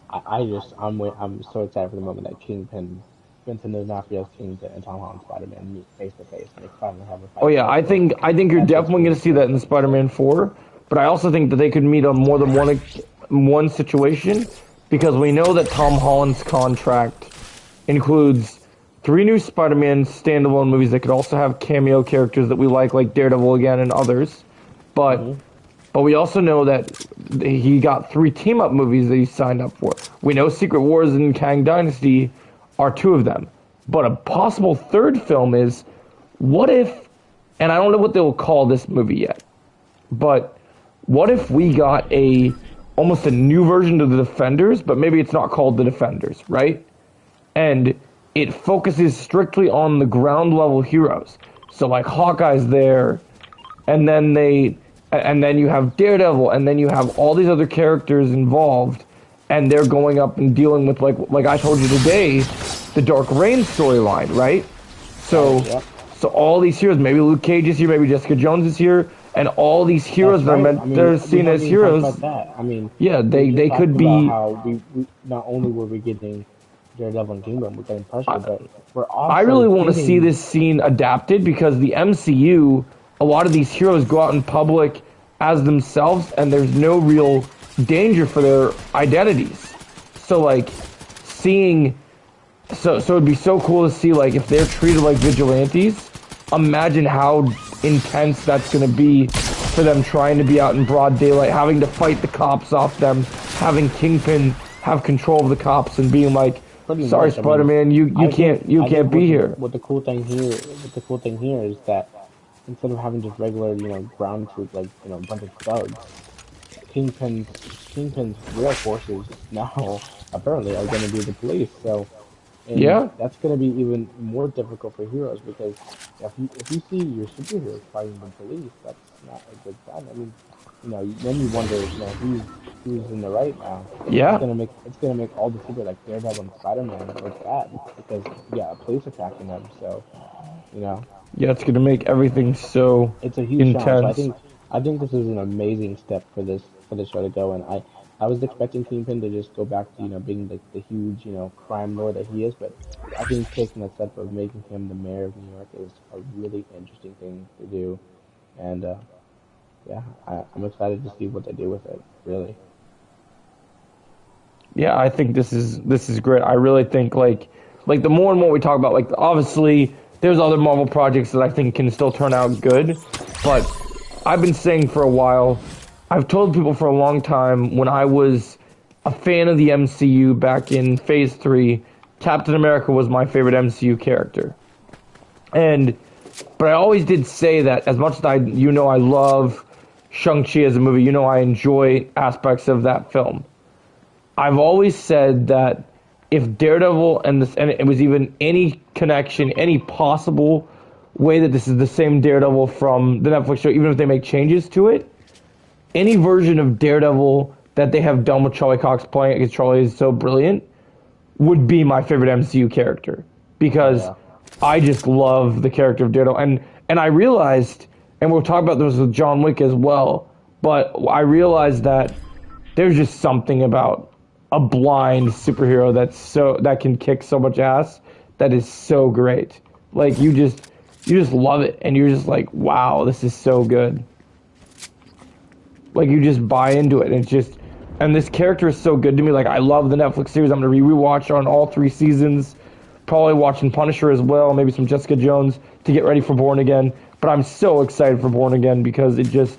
I'm so excited for the moment that Kingpin, Vincent D'Onofrio's Kingpin, and Tom Holland's Spider-Man meet face to face, and they finally have a Oh fight yeah, to the end. I think you're That's just definitely gonna going be to see so that in fucking sick. Spider-Man 4, but I also think that they could meet on more than one situation because we know that Tom Holland's contract includes 3 new Spider-Man standalone movies that could also have cameo characters that we like Daredevil again and others. But Hmm. but we also know that he got 3 team-up movies that he signed up for. We know Secret Wars and Kang Dynasty are 2 of them. But a possible third film is, what if, and I don't know what they will call this movie yet, but what if we got almost a new version of the Defenders, but maybe it's not called the Defenders, right? And it focuses strictly on the ground level heroes. So like Hawkeye's there, and then you have Daredevil, and then you have all these other characters involved, and they're going up and dealing with like I told you today, the Dark Reign storyline, right? Right? So Yep. so all these heroes, maybe Luke Cage is here, maybe Jessica Jones is here, and all these heroes That's that are right. I meant mean, they're we seen haven't as even talked heroes, about that. I mean, yeah, we just they talked could about be. how we not only were we getting Daredevil and Kingdom, we're getting Punisher, I, but we're I also really want to see getting this scene adapted because the MCU, a lot of these heroes go out in public as themselves, and there's no real danger for their identities. So like seeing, so it'd be so cool to see like if they're treated like vigilantes. Imagine how intense that's going to be for them trying to be out in broad daylight, having to fight the cops off them, having Kingpin have control of the cops and being like, pretty "Sorry, much. I mean, Spider-Man, you I think can't be here." what the cool thing here is that instead of having just regular ground troop like a bunch of thugs, Kingpin's real forces now apparently are going to be the police. So and Yeah, that's going to be even more difficult for heroes because if you see your superheroes fighting the police, that's not a good sign. I mean, then you wonder, who's in the right now. yeah, It's gonna make all the super like Daredevil and Spider-Man look bad because yeah, police attacking them. So you know, yeah. It's gonna make everything so it's a huge challenge. So intense. I think this is an amazing step for this show to go. And I was expecting Kingpin to just go back to being the huge crime lord that he is, but I think taking that step of making him the mayor of New York is a really interesting thing to do. And yeah, I'm excited to see what they do with it. Really. Yeah, I think this is great. I really think like the more and more we talk about, like obviously there's other Marvel projects that I think can still turn out good, but I've been saying for a while, I've told people for a long time when I was a fan of the MCU back in Phase 3, Captain America was my favorite MCU character. And but I always did say that as much as I love Shang-Chi as a movie, I enjoy aspects of that film. I've always said that if Daredevil and it was even any connection, any possible way that this is the same Daredevil from the Netflix show, even if they make changes to it, any version of Daredevil that they have done with Charlie Cox playing, because Charlie is so brilliant, would be my favorite MCU character Oh because yeah. I just love the character of Daredevil, and I realized, and we'll talk about this with John Wick as well, but I realized that there's just something about a blind superhero that can kick so much ass that is so great. Like you just love it, and you're just like, wow, this is so good. Like you just buy into it, and it's just And this character is so good to me. Like, I love the Netflix series. I'm gonna rewatch on all 3 seasons. Probably watching Punisher as well. Maybe some Jessica Jones to get ready for Born Again. But I'm so excited for Born Again because it just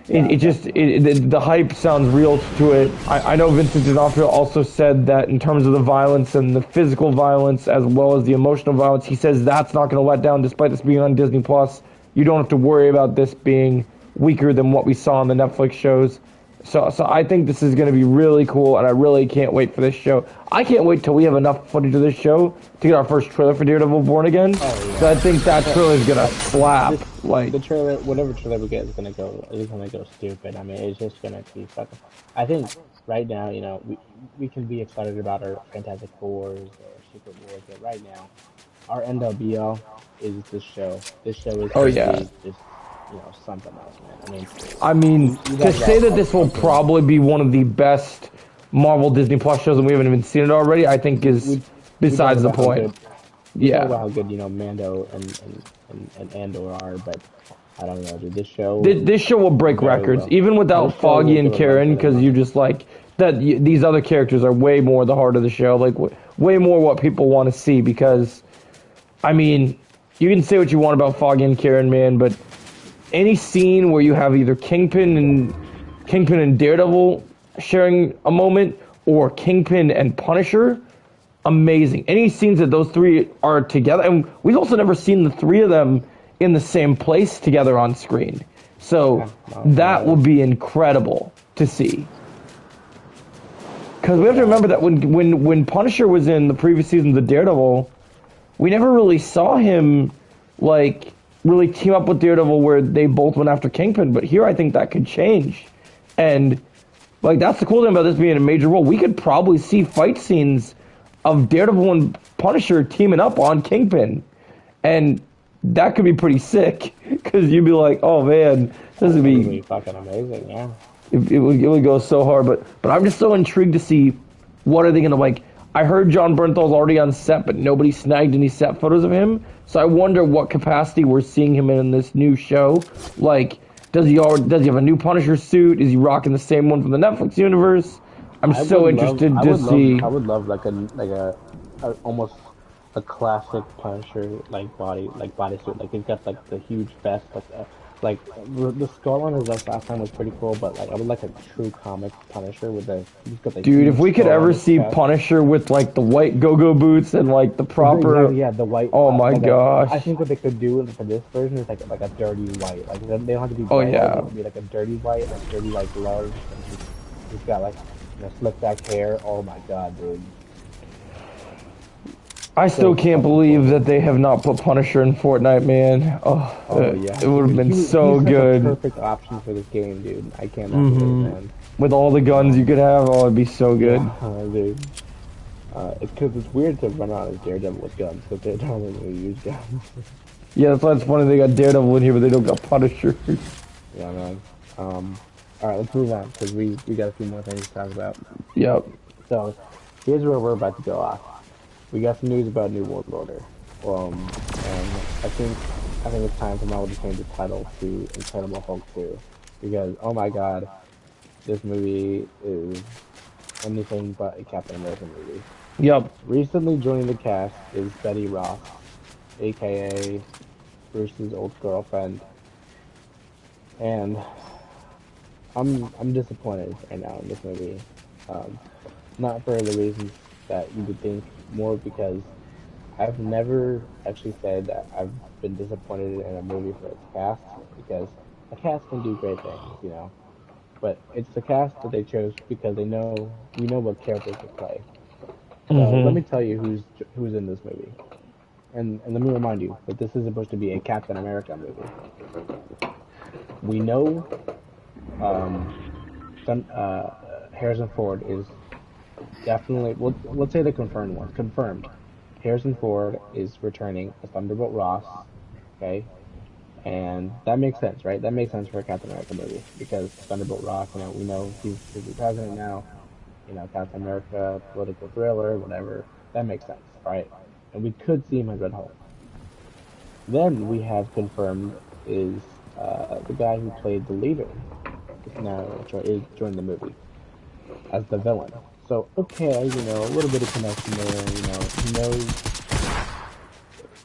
Yeah, the hype sounds real to it. I know Vincent D'Onofrio also said that in terms of the violence and the physical violence as well as the emotional violence, he says that's not going to let down despite this being on Disney Plus. You don't have to worry about this being weaker than what we saw on the Netflix shows. So I think this is going to be really cool, and I really can't wait for this show. I can't wait till we have enough footage of this show to get our first trailer for Daredevil Born Again. Oh, yeah. So I think that trailer is going to slap. Like, the trailer, whatever trailer we get is gonna go stupid. I mean, it's just gonna be fucking. I think right now, we can be excited about our Fantastic Fours or Secret Wars, but right now, our end all be all is this show. This show is oh gonna yeah. be just something else, man. I mean, you to guys say got that this will probably be one of the best Marvel Disney Plus shows and we haven't even seen it already, I think is besides the point. We talk about Yeah. how good Mando and Andor are, but I don't know, dude. This show, This show will break very records, well. even without This show will Foggy and do it Karen, better because than you just like that. These other characters are way more the heart of the show, like way more what people want to see. Because, I mean, you can say what you want about Foggy and Karen, man, but any scene where you have either Kingpin and Daredevil sharing a moment, or Kingpin and Punisher, amazing. Any scenes that those three are together, and we've also never seen the three of them in the same place together on screen. So that would be incredible to see. Because we have to remember that when Punisher was in the previous seasons of Daredevil, we never really saw him like really team up with Daredevil where they both went after Kingpin. But here I think that could change. And like that's the cool thing about this being a major role. We could probably see fight scenes of Daredevil and Punisher teaming up on Kingpin. And that could be pretty sick because you'd be like, oh man, this would be fucking amazing, yeah. It would go so hard, but I'm just so intrigued to see what are they gonna like. I heard John Bernthal's already on set, but nobody snagged any set photos of him. So I wonder what capacity we're seeing him in this new show. Like, does he have a new Punisher suit? Is he rocking the same one from the Netflix universe? I'm so interested to see. I would love like a almost a classic Punisher bodysuit. Like he's got like the huge vest, like the skull on his last time was pretty cool, but like I would like a true comic Punisher with he's got the Dude, if we could skull on ever his see chest. Punisher with like the white go-go boots and like the proper, Exactly, yeah, the white. oh my gosh. I think what they could do for this version is like a dirty white. Like they don't have to be. Oh, White, yeah. it could be like a dirty white, like dirty white gloves. And he's got like slick back hair. Oh my god, dude. I still can't believe that they have not put Punisher in Fortnite, man. Oh, Yeah, it would have been so he's good. Like a perfect option for this game, dude. I can't believe it, man. With all the guns you could have, oh, it'd be so good. Dude. It's weird to run out as Daredevil with guns, but they don't really use guns. Yeah, that's why it's funny they got Daredevil in here, but they don't got Punisher. Yeah, man. All right, let's move on because we got a few more things to talk about. Yep. So, here's where we're about to go off. We got some news about New World Order. And I think it's time for Marvel to change the title to Incredible Hulk 2 because oh my god, this movie is anything but a Captain America movie. Yep. Recently joining the cast is Betty Ross, aka Bruce's old girlfriend, and I'm disappointed right now in this movie. Not for the reasons that you would think, more because I've never actually said that I've been disappointed in a movie for its cast, because a cast can do great things, but it's the cast that they chose because we know what characters to play. So let me tell you who's in this movie, and let me remind you that this is supposed to be a Captain America movie. We know Harrison Ford is definitely, let's say the confirmed one. Confirmed. Harrison Ford is returning as Thunderbolt Ross, okay? And that makes sense, right? That makes sense for a Captain America movie because Thunderbolt Ross, we know he's the president now. Captain America, political thriller, whatever. That makes sense, right? And we could see him as Red Hulk. Then we have confirmed is the guy who played the leader now joining the movie as the villain. So okay, a little bit of connection there.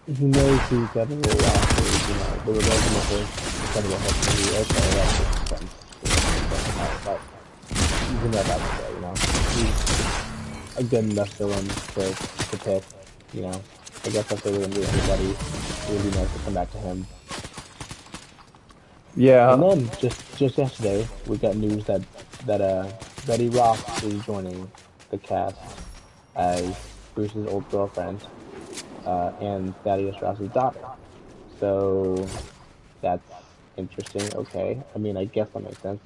He knows who Kevin Will Rock is. They were both in the first Incredible Hulk movie. Okay, that makes sense. But even though that's okay, he's a good enough villain to pick. I guess if they were gonna do anybody, it would be nice to come back to him. Yeah. And then just yesterday, we got news that Betty Ross is joining the cast as Bruce's old girlfriend and Thaddeus Ross's daughter. So that's interesting. Okay, I guess that makes sense.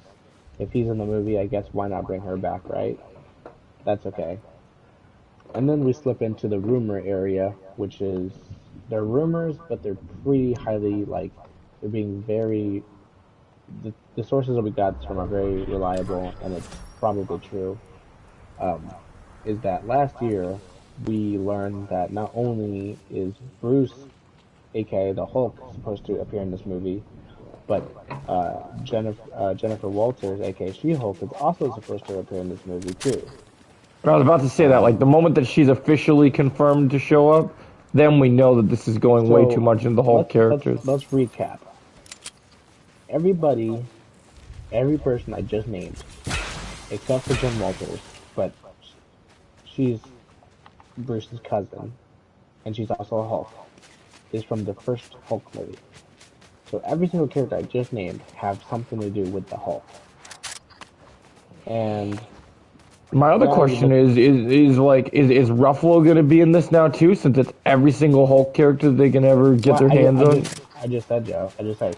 If he's in the movie, I guess why not bring her back, right? That's okay. And then we slip into the rumor area, which is they're rumors, but they're pretty highly they're being very the sources that we got from are very reliable, and it's probably true. Is that last year we learned that not only is Bruce, aka the Hulk, supposed to appear in this movie, but Jennifer Walters, aka She-Hulk, is also supposed to appear in this movie too. I was about to say that, like, the moment that she's officially confirmed to show up, then we know that this is going way too much into the Hulk characters. Let's recap. Every person I just named, except for Jen Walters, but she's Bruce's cousin, and she's also a Hulk, is from the first Hulk movie. So every single character I just named have something to do with the Hulk. And my other question is Ruffalo going to be in this now too, since it's every single Hulk character they can ever get their hands on? I just said, Joe. I just said.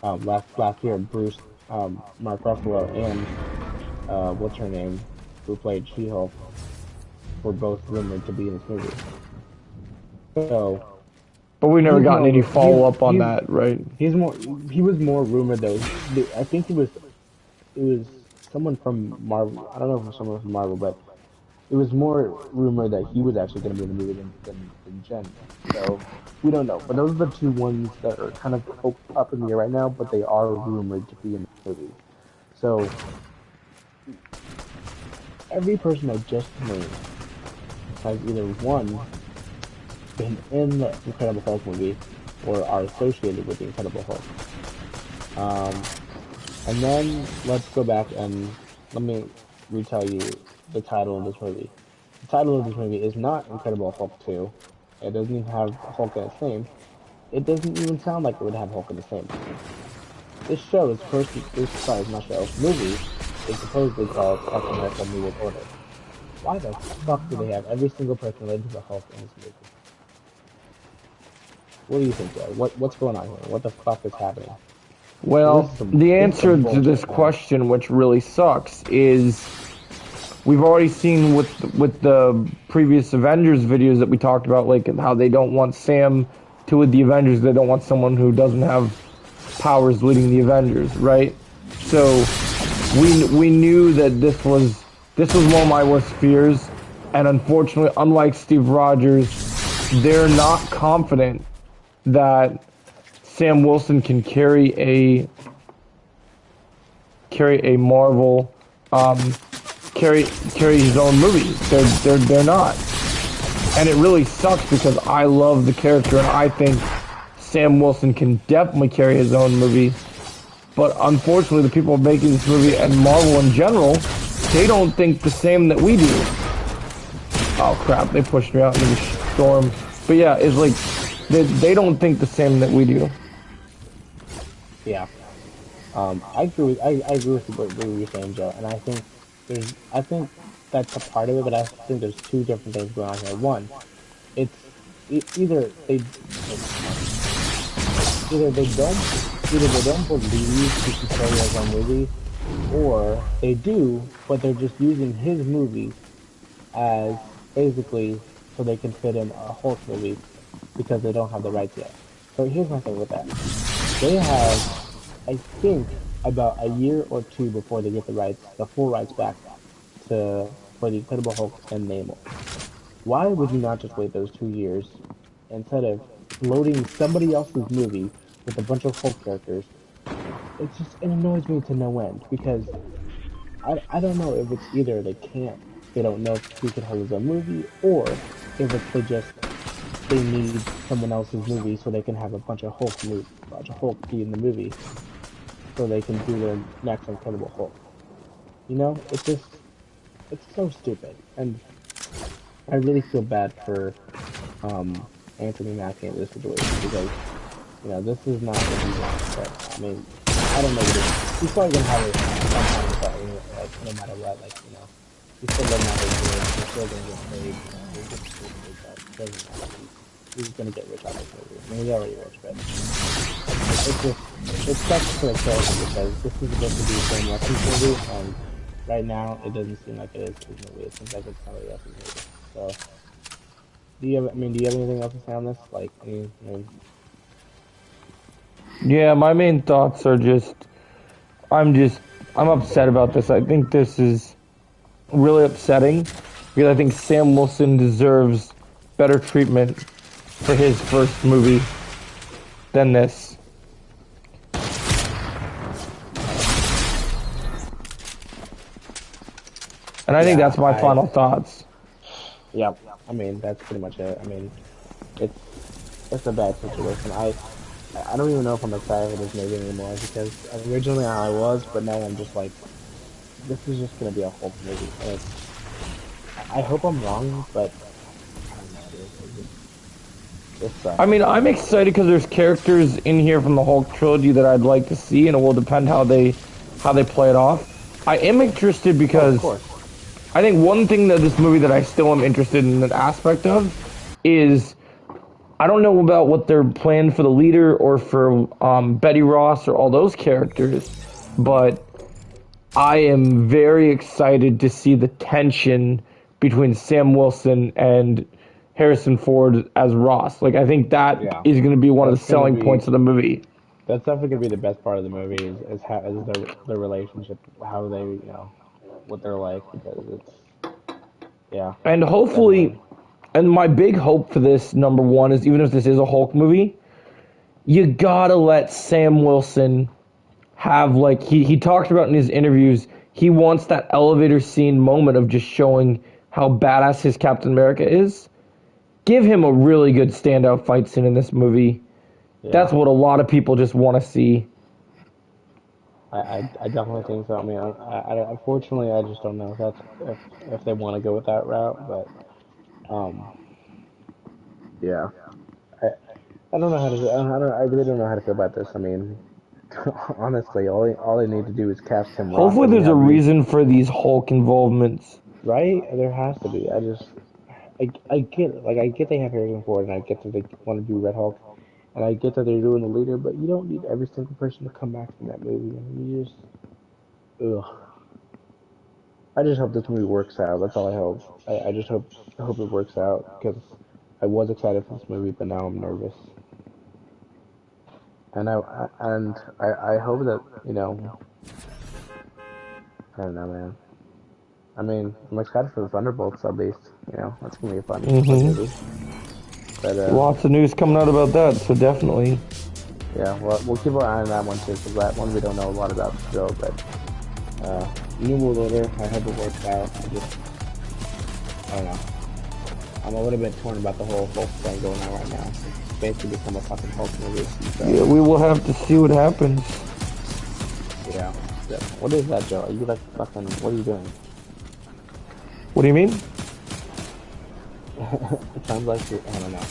Last year, Bruce, Mark Ruffalo, and what's her name, who played She-Hulk, were both rumored to be in this movie. So. But we've never gotten any follow up on that, right? He was more rumored though. I think it was someone from Marvel. I don't know if it was someone from Marvel, but it was more rumored that he was actually going to be in the movie than Jen. So we don't know. But those are the two ones that are kind of up in the air right now, but they are rumored to be in the movie. So every person I just named has either one been in the Incredible Hulk movie or are associated with the Incredible Hulk. And then let's go back and let me retell you the title of this movie. The title of this movie is not Incredible Hulk 2. It doesn't even have Hulk in its name. It doesn't even sound like it would have Hulk in its name. This movie is supposedly called Captain America New World Order. Why the fuck do they have every single person related to the Hulk in this movie? What do you think, Joe? What's going on here? What the fuck is happening? Well, the answer to this question, which really sucks, is we've already seen with the previous Avengers videos that we talked about, like how they don't want Sam to with the Avengers. They don't want someone who doesn't have powers leading the Avengers, right? So we knew that this was one of my worst fears, and unfortunately, unlike Steve Rogers, they're not confident that Sam Wilson can carry a Marvel, carry his own movie. They're not, and it really sucks because I love the character and I think Sam Wilson can definitely carry his own movie. But unfortunately, the people making this movie and Marvel in general, they don't think the same that we do. Oh crap! They pushed me out into the storm. But yeah, it's like they don't think the same that we do. Yeah, I agree with what you're saying, Joe, and I think that's a part of it, but I think there's two different things going on here. One, it's either they don't believe he can carry his own movie, or they do, but they're just using his movie as basically so they can fit in a Hulk movie because they don't have the rights yet. So here's my thing with that. They have, I think, about a year or two before they get the full rights back for the Incredible Hulk and Namor. Why would you not just wait those 2 years instead of loading somebody else's movie with a bunch of Hulk characters it annoys me to no end because I don't know if it's either they don't know if he could hold his own movie, or if it's they need someone else's movie so they can have a bunch of Hulk be in the movie so they can do their next Incredible Hulk. You know, it's so stupid, and I really feel bad for Anthony Mackie in this situation because this is not what he wants. But I mean, I don't know what he's probably gonna have it some kind of part, like no matter what, like he's still living out his dream. He's still gonna get paid. He'll get paid, but it doesn't matter. He's gonna get rich out of this movie. I mean, he's already rich, but it's just it sucks for the character because this is supposed to be a Sam Lesson's movie, and right now it doesn't seem like it is his movie. It seems like it's somebody else's movie. So, do you have anything else to say on this? Like, Yeah, my main thoughts are I'm just, I'm upset about this. I think this is really upsetting because I think Sam Wilson deserves better treatment for his first movie than this. And I think that's my final thoughts. Yeah, I mean that's pretty much it. I mean, it's it's a bad situation. I don't even know if I'm excited for this movie anymore because originally I was, but now I'm just like, this is just gonna be a Hulk movie. And I hope I'm wrong, but I don't know, dude. It sucks. I mean, I'm excited because there's characters in here from the Hulk trilogy that I'd like to see, and it will depend how they play it off. I am interested because Of course. I think one thing that this movie that I still am interested in an aspect of is I don't know about what they're planned for the leader or for Betty Ross or all those characters, but I am very excited to see the tension between Sam Wilson and Harrison Ford as Ross. Like, I think that is going to be one of the selling points of the movie. That's definitely gonna be the best part of the movie is their relationship, how they what they're like because yeah. And hopefully, and my big hope for this, number one, is even if this is a Hulk movie, you gotta let Sam Wilson have, like, he talked about in his interviews, he wants that elevator scene moment of just showing how badass his Captain America is. Give him a really good standout fight scene in this movie. Yeah. That's what a lot of people just want to see. I definitely think so. I mean, unfortunately, I just don't know if they want to go with that route, but yeah, I I don't know how to I really don't know how to feel about this. I mean, honestly, all they need to do is cast Tim Roth. Hopefully, there's a reason for these Hulk involvements. Right? There has to be. I get it. Like I get they have Harrison Ford, and I get that they want to do Red Hulk, and I get that they're doing the leader, but you don't need every single person to come back from that movie. I mean, you just, ugh. I just hope this movie works out. That's all I hope. I just hope it works out because I was excited for this movie, but now I'm nervous. And I hope that I don't know, man. I mean, I'm excited for the Thunderbolts at least. That's gonna be a fun movie. But lots of news coming out about that, so definitely. Yeah, well, we'll keep our eye on that one too, because that one we don't know a lot about still. But New World Order, I hope it works out. I don't know. I'm a little bit torn about the whole Hulk thing going on right now. It's basically become a fucking Hulk movie. So. Yeah, we will have to see what happens. Yeah. What is that, Joe? Are you like fucking? What are you doing? What do you mean? It sounds like I don't know.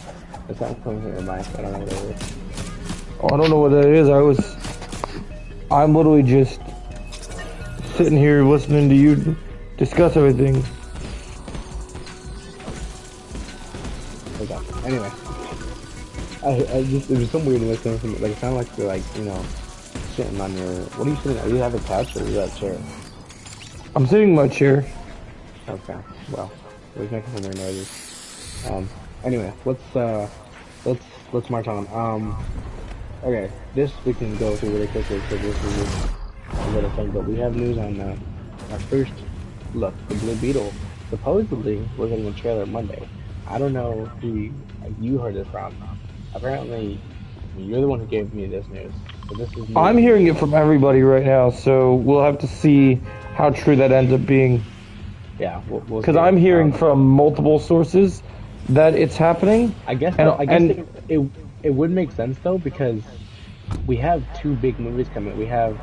It sounds coming here in my. I don't know what it is. Oh, I don't know what that is. I'm literally just sitting here listening to you discuss everything. Okay. Anyway, I just it was some weirdness coming from like it sounded like you're like sitting on your. What are you sitting? Are you have a couch or are you at a chair? I'm sitting in my chair. Okay. Well, we're making some weird noises. Anyway, let's march on. Okay, this we can go through really quickly because this is just a little thing, but we have news on our first look, the Blue Beetle. Supposedly, we're getting a trailer Monday. I don't know who you heard this from. Apparently, you're the one who gave me this news. So this is I'm new. hearing it from everybody right now, so we'll have to see how true that ends up being. Yeah, we'll Because see. I'm hearing from multiple sources that it's happening, I guess and I guess and it would make sense though because we have two big movies coming. We have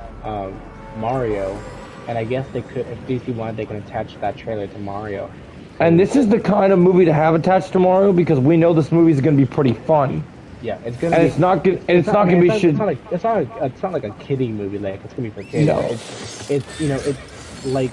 Mario, and I guess they could, if DC wanted, they can attach that trailer to Mario. and Because this is the kind of movie to have attached tomorrow because we know this movie is going to be pretty fun, yeah, it's gonna and be. it's not good, and It's it's not. I not mean, going to be it's shit. not like a kiddie movie. Like it's gonna be for kids, but No, it's it's like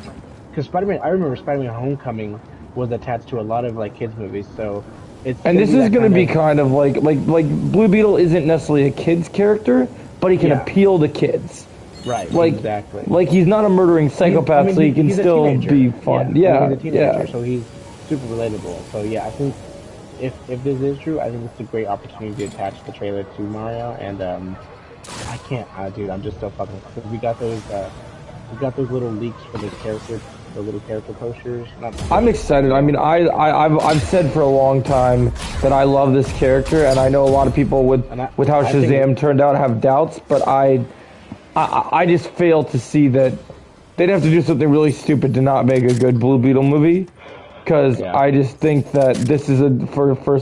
because Spider-Man. I remember Spider-Man: Homecoming was attached to a lot of like kids movies, so it's and gonna this be is that going to kind be of kind of like Blue Beetle isn't necessarily a kid's character, but he can yeah, appeal to kids. right, Like exactly. like he's not a murdering I psychopath, mean, so he can he's a still be teenager. fun. Yeah, I mean, he's Yeah, a teenager, yeah. so he's super relatable. So yeah, I think if this is true, I think it's a great opportunity to attach the trailer to Mario. And I can't, dude, I'm just so fucking because we got those little leaks for the little character posters. Not I'm posters, excited. I yeah, mean, I've said for a long time that I love this character, and I know a lot of people and with how I think Shazam turned out have doubts, but I just fail to see that they'd have to do something really stupid to not make a good Blue Beetle movie, because yeah. I just think that this is a for